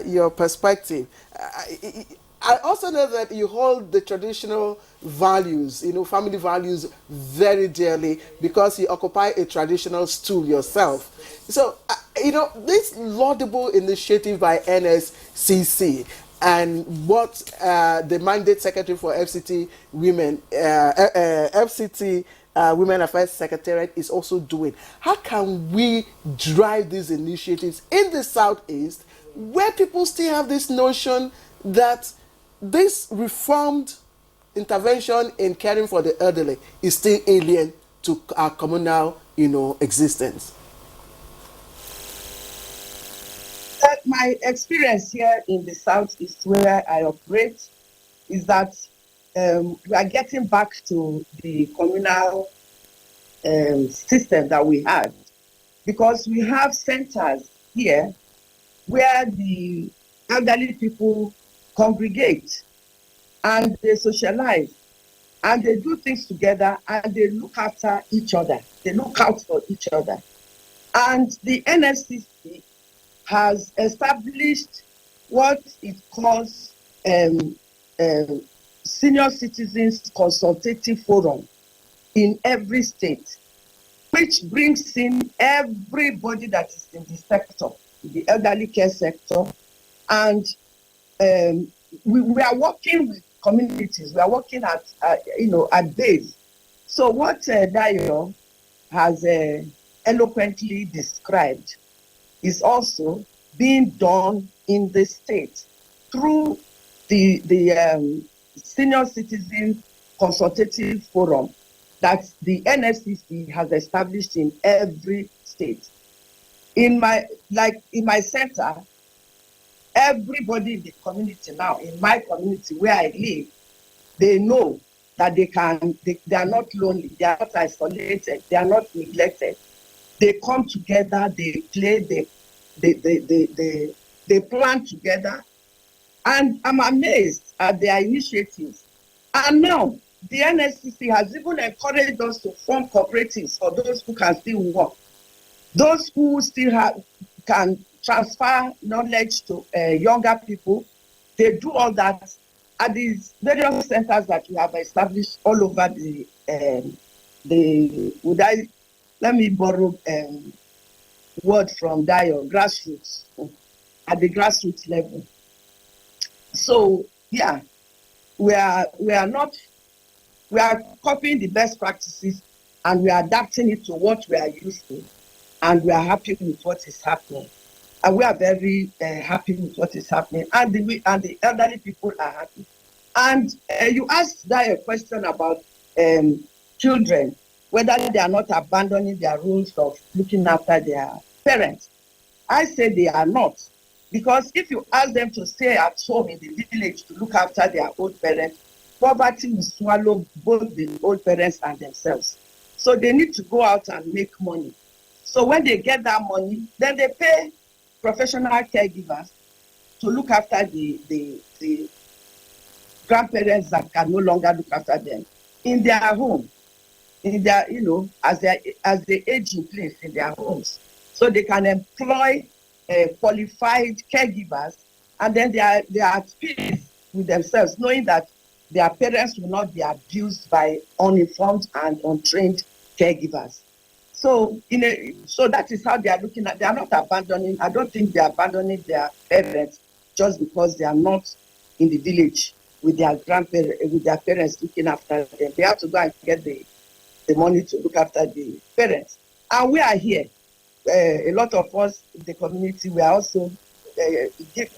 your perspective. I also know that you hold the traditional values, family values very dearly because you occupy a traditional stool yourself. So, this laudable initiative by NSCC and what the mandate secretary for FCT Women, FCT Women Affairs Secretariat is also doing. How can we drive these initiatives in the Southeast where people still have this notion that this reformed intervention in caring for the elderly is still alien to our communal, existence? My experience here in the Southeast where I operate is that we are getting back to the communal system that we had, because we have centers here where the elderly people congregate and they socialize and they do things together and they look after each other. They look out for each other. And the NSCC has established what it calls Senior Citizens Consultative Forum in every state, which brings in everybody that is in the sector, the elderly care sector, and we are working with communities. We are working at base. So what Dayo has eloquently described is also being done in the state through the Senior Citizen Consultative Forum that the NSCC has established in every state. In my center, everybody in the community now, in my community where I live, they know that they are not lonely, they are not isolated, they are not neglected. They come together, they play, they plan together, and I'm amazed at their initiatives. And now the NSCC has even encouraged us to form cooperatives for those who can still work, those who still can transfer knowledge to younger people. They do all that at these various centers that we have established all over let me borrow word from Dio, grassroots, at the grassroots level. So yeah, we are copying the best practices and we are adapting it to what we are used to, and we are happy with what is happening. And we are very happy with what is happening, and the elderly people are happy. And you asked that a question about children, whether they are not abandoning their roles of looking after their parents. I say they are not, because if you ask them to stay at home in the village to look after their old parents, poverty will swallow both the old parents and themselves. So they need to go out and make money. So when they get that money, then they pay professional caregivers to look after the grandparents that can no longer look after them in their home, in their, as they age in place in their homes. So they can employ qualified caregivers, and then they are at peace with themselves, knowing that their parents will not be abused by uninformed and untrained caregivers. So, so that is how they are looking at. They are not abandoning. I don't think they are abandoning their parents just because they are not in the village with their grandparents, with their parents looking after them. They have to go and get the money to look after the parents. And we are here. A lot of us in the community, we are also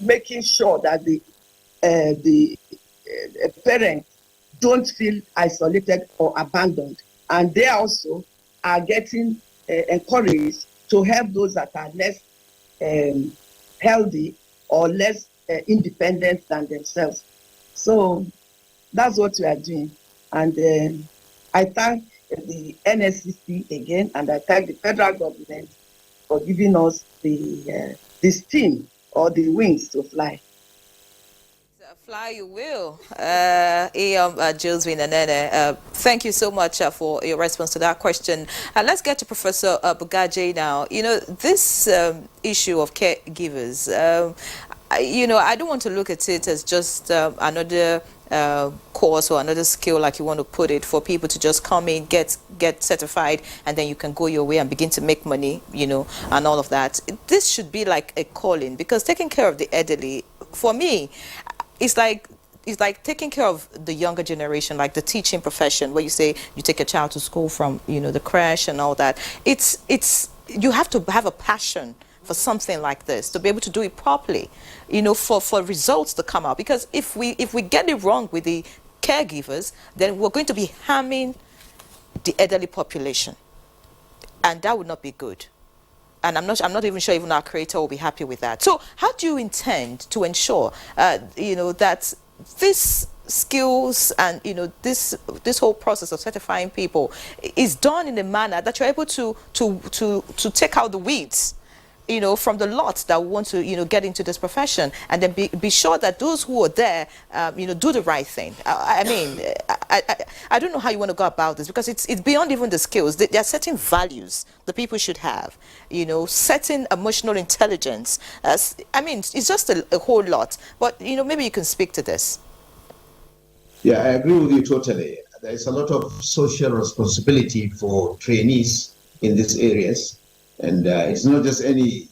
making sure that the parents don't feel isolated or abandoned, and they also are getting encouraged to help those that are less healthy or less independent than themselves. So that's what we are doing, and I thank the NSCC again, and I thank the federal government for giving us the steam or the wings to fly. Fly you will. Josephine and Nene, thank you so much for your response to that question. Let's get to Professor Bugaje now. This issue of caregivers, I don't want to look at it as just another course or another skill, like you want to put it, for people to just come in, get certified, and then you can go your way and begin to make money, and all of that. This should be like a calling, because taking care of the elderly, for me, it's like taking care of the younger generation, like the teaching profession, where you say you take a child to school from, the crash and all that. You have to have a passion for something like this to be able to do it properly, for results to come out. Because if we get it wrong with the caregivers, then we're going to be harming the elderly population, and that would not be good. And I'm not even sure even our creator will be happy with that. So how do you intend to ensure, that this skills and, this whole process of certifying people is done in a manner that you're able to take out the weeds, from the lot that want to, get into this profession, and then be sure that those who are there, do the right thing. I don't know how you want to go about this, because it's beyond even the skills. There are certain values the people should have, certain emotional intelligence. It's just a whole lot. But, maybe you can speak to this. Yeah, I agree with you totally. There is a lot of social responsibility for trainees in these areas. And it's not just anybody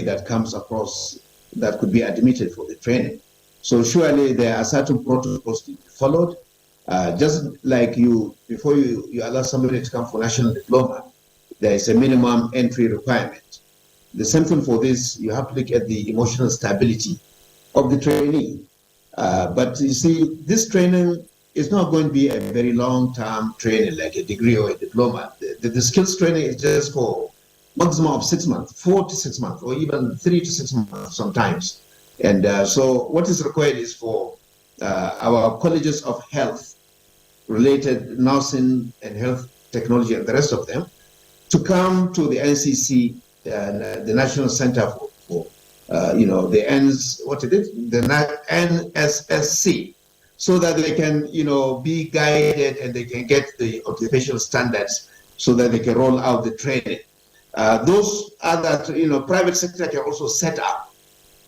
that comes across that could be admitted for the training. So surely there are certain protocols to be followed. Just like before you allow somebody to come for national diploma, there is a minimum entry requirement. The same thing for this, you have to look at the emotional stability of the trainee. But you see, this training is not going to be a very long-term training, like a degree or a diploma. The skills training is just for maximum of 6 months, 4 to 6 months, or even 3 to 6 months sometimes. And so what is required is for our colleges of health, related nursing and health technology and the rest of them, to come to the NCC, the National Center for the NSSC, so that they can, be guided and they can get the occupational standards so that they can roll out the training. Those other, private sector can also set up.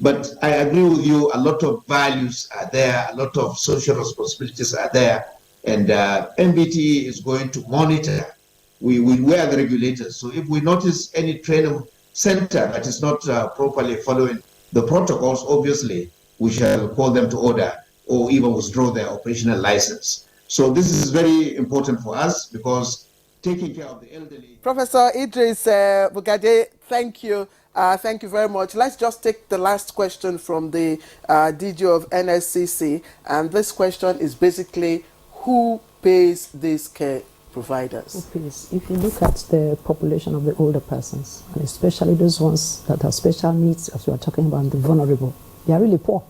But I agree with you, a lot of values are there, a lot of social responsibilities are there, and MBT is going to monitor. We are the regulators, so if we notice any training center that is not properly following the protocols, obviously we shall call them to order or even withdraw their operational license. So this is very important for us, because taking care of the elderly. Professor Idris Bugade, thank you. Thank you very much. Let's just take the last question from the DG of NSCC. And this question is basically, who pays these care providers? Who pays? If you look at the population of the older persons, and especially those ones that have special needs, as we are talking about, the vulnerable, they are really poor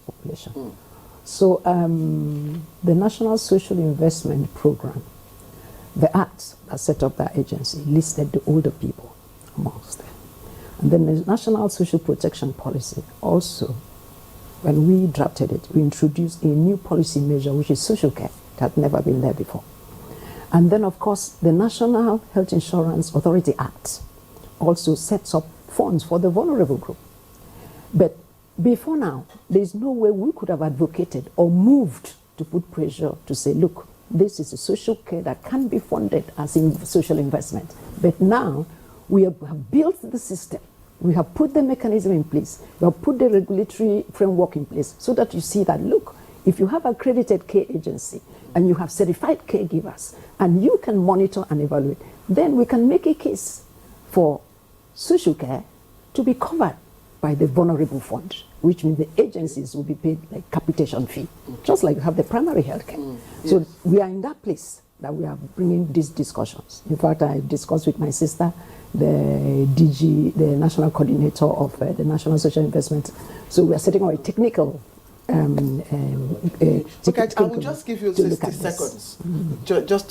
population. So the National Social Investment Program, the Act that set up that agency, listed the older people amongst them. And then the National Social Protection Policy also, when we drafted it, we introduced a new policy measure, which is social care, that had never been there before. And then, of course, the National Health Insurance Authority Act also sets up funds for the vulnerable group. But before now, there's no way we could have advocated or moved to put pressure to say, look, this is a social care that can be funded as in social investment. But now, we have built the system. We have put the mechanism in place. We have put the regulatory framework in place so that you see that, look, if you have an accredited care agency and you have certified caregivers and you can monitor and evaluate, then we can make a case for social care to be covered by the vulnerable fund, which means the agencies will be paid like capitation fee, just like you have the primary health care. So we are in that place that we are bringing these discussions. In fact, I discussed with my sister, the DG, the national coordinator of the National Social Investment. So we are setting up a technical I will just give you 60 seconds just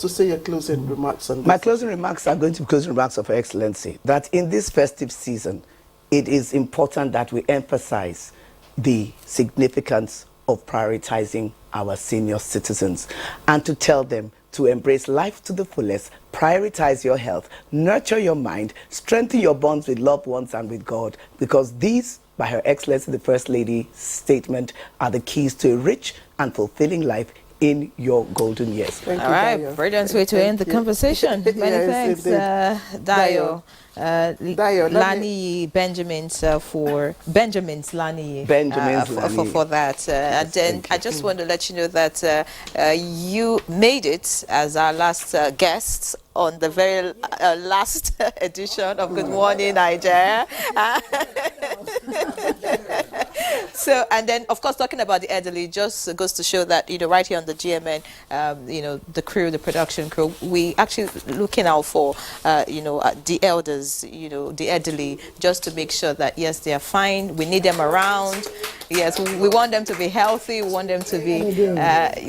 to say your closing remarks on this. My closing remarks are going to be closing remarks of Her Excellency, that in this festive season, it is important that we emphasize the significance of prioritizing our senior citizens and to tell them to embrace life to the fullest, prioritize your health, nurture your mind, strengthen your bonds with loved ones and with God, because these, by Her Excellency the First Lady's statement, are the keys to a rich and fulfilling life in your golden years. All right, brilliant way to end the conversation. Many thanks, Dayo. Lani Benjamin's for that. And then I just want to let you know that you made it as our last guest on the very last edition of Good Morning Nigeria. So, and then of course talking about the elderly just goes to show that, right here on the GMN, the crew, the production crew, we actually looking out for the elders, the elderly, just to make sure that yes, they are fine. We need them around. Yes, we want them to be healthy. We want them to be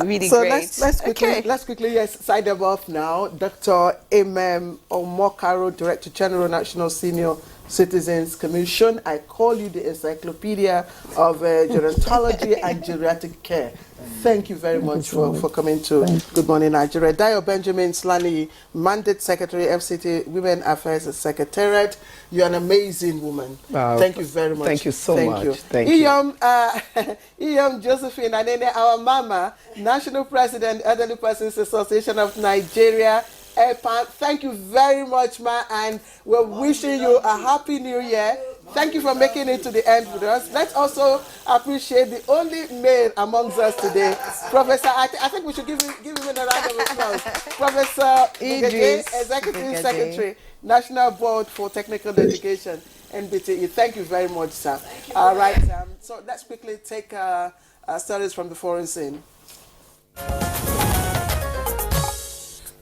really great. So let's quickly sign them off now. Dr. Emem Omokaro, Director General, National Senior Citizens Commission. I call you the encyclopedia of gerontology and geriatric care. Thank you very much for coming to Good Morning Nigeria. Dayo Benjamin Slani, Mandate Secretary, FCT Women Affairs Secretariat. You're an amazing woman. Thank you very much. Thank you so much. Thank you. Iyom Josephine Anene, our mama, National President, Elderly Persons Association of Nigeria. Thank you very much, ma, and we're wishing you a happy new year. Thank you for making it to the end with us. Let's also appreciate the only male amongst us today, Professor. I think we should give him a round of applause. Professor Idris, Executive Secretary, National Board for Technical Education, NBTE. Thank you very much, sir. All right, so let's quickly take Our stories from the foreign scene.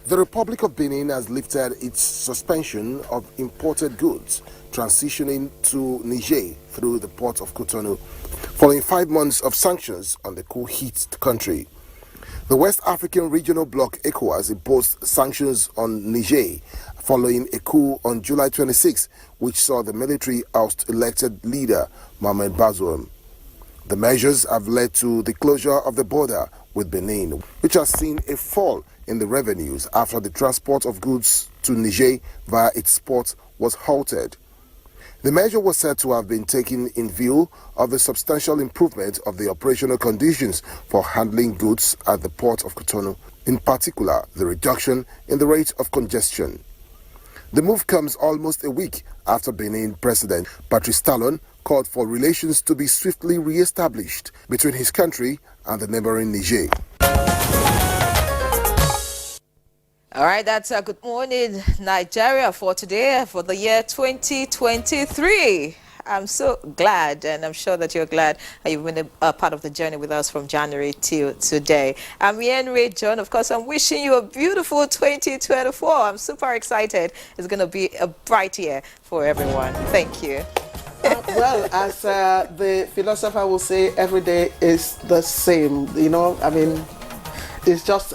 The Republic of Benin has lifted its suspension of imported goods transitioning to Niger through the port of Cotonou, following 5 months of sanctions on the cool-hit country. The West African Regional Bloc ECOWAS imposed sanctions on Niger following a coup on July 26, which saw the military oust elected leader Mohamed Bazoum. The measures have led to the closure of the border with Benin, which has seen a fall in the revenues after the transport of goods to Niger via its port was halted. The measure was said to have been taken in view of the substantial improvement of the operational conditions for handling goods at the port of Cotonou, in particular the reduction in the rate of congestion. The move comes almost a week after Benin President Patrice Talon called for relations to be swiftly re-established between his country and the neighboring Niger. All right, that's a Good Morning Nigeria for today, for the year 2023. I'm so glad, and I'm sure that you're glad you've been a part of the journey with us from January till today. I'm Ian Ray John. Of course, I'm wishing you a beautiful 2024. I'm super excited. It's going to be a bright year for everyone. Thank you. Well, as the philosopher will say, every day is the same. You know, I mean, it's just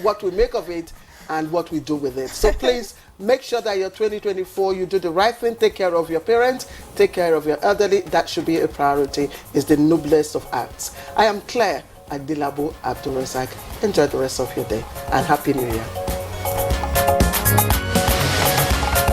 what we make of it and what we do with it. So please make sure that your 2024, you do the right thing. Take care of your parents, take care of your elderly. That should be a priority. It's the noblest of acts. I am Claire Adilabo Abdulrazak. Enjoy the rest of your day and Happy New Year.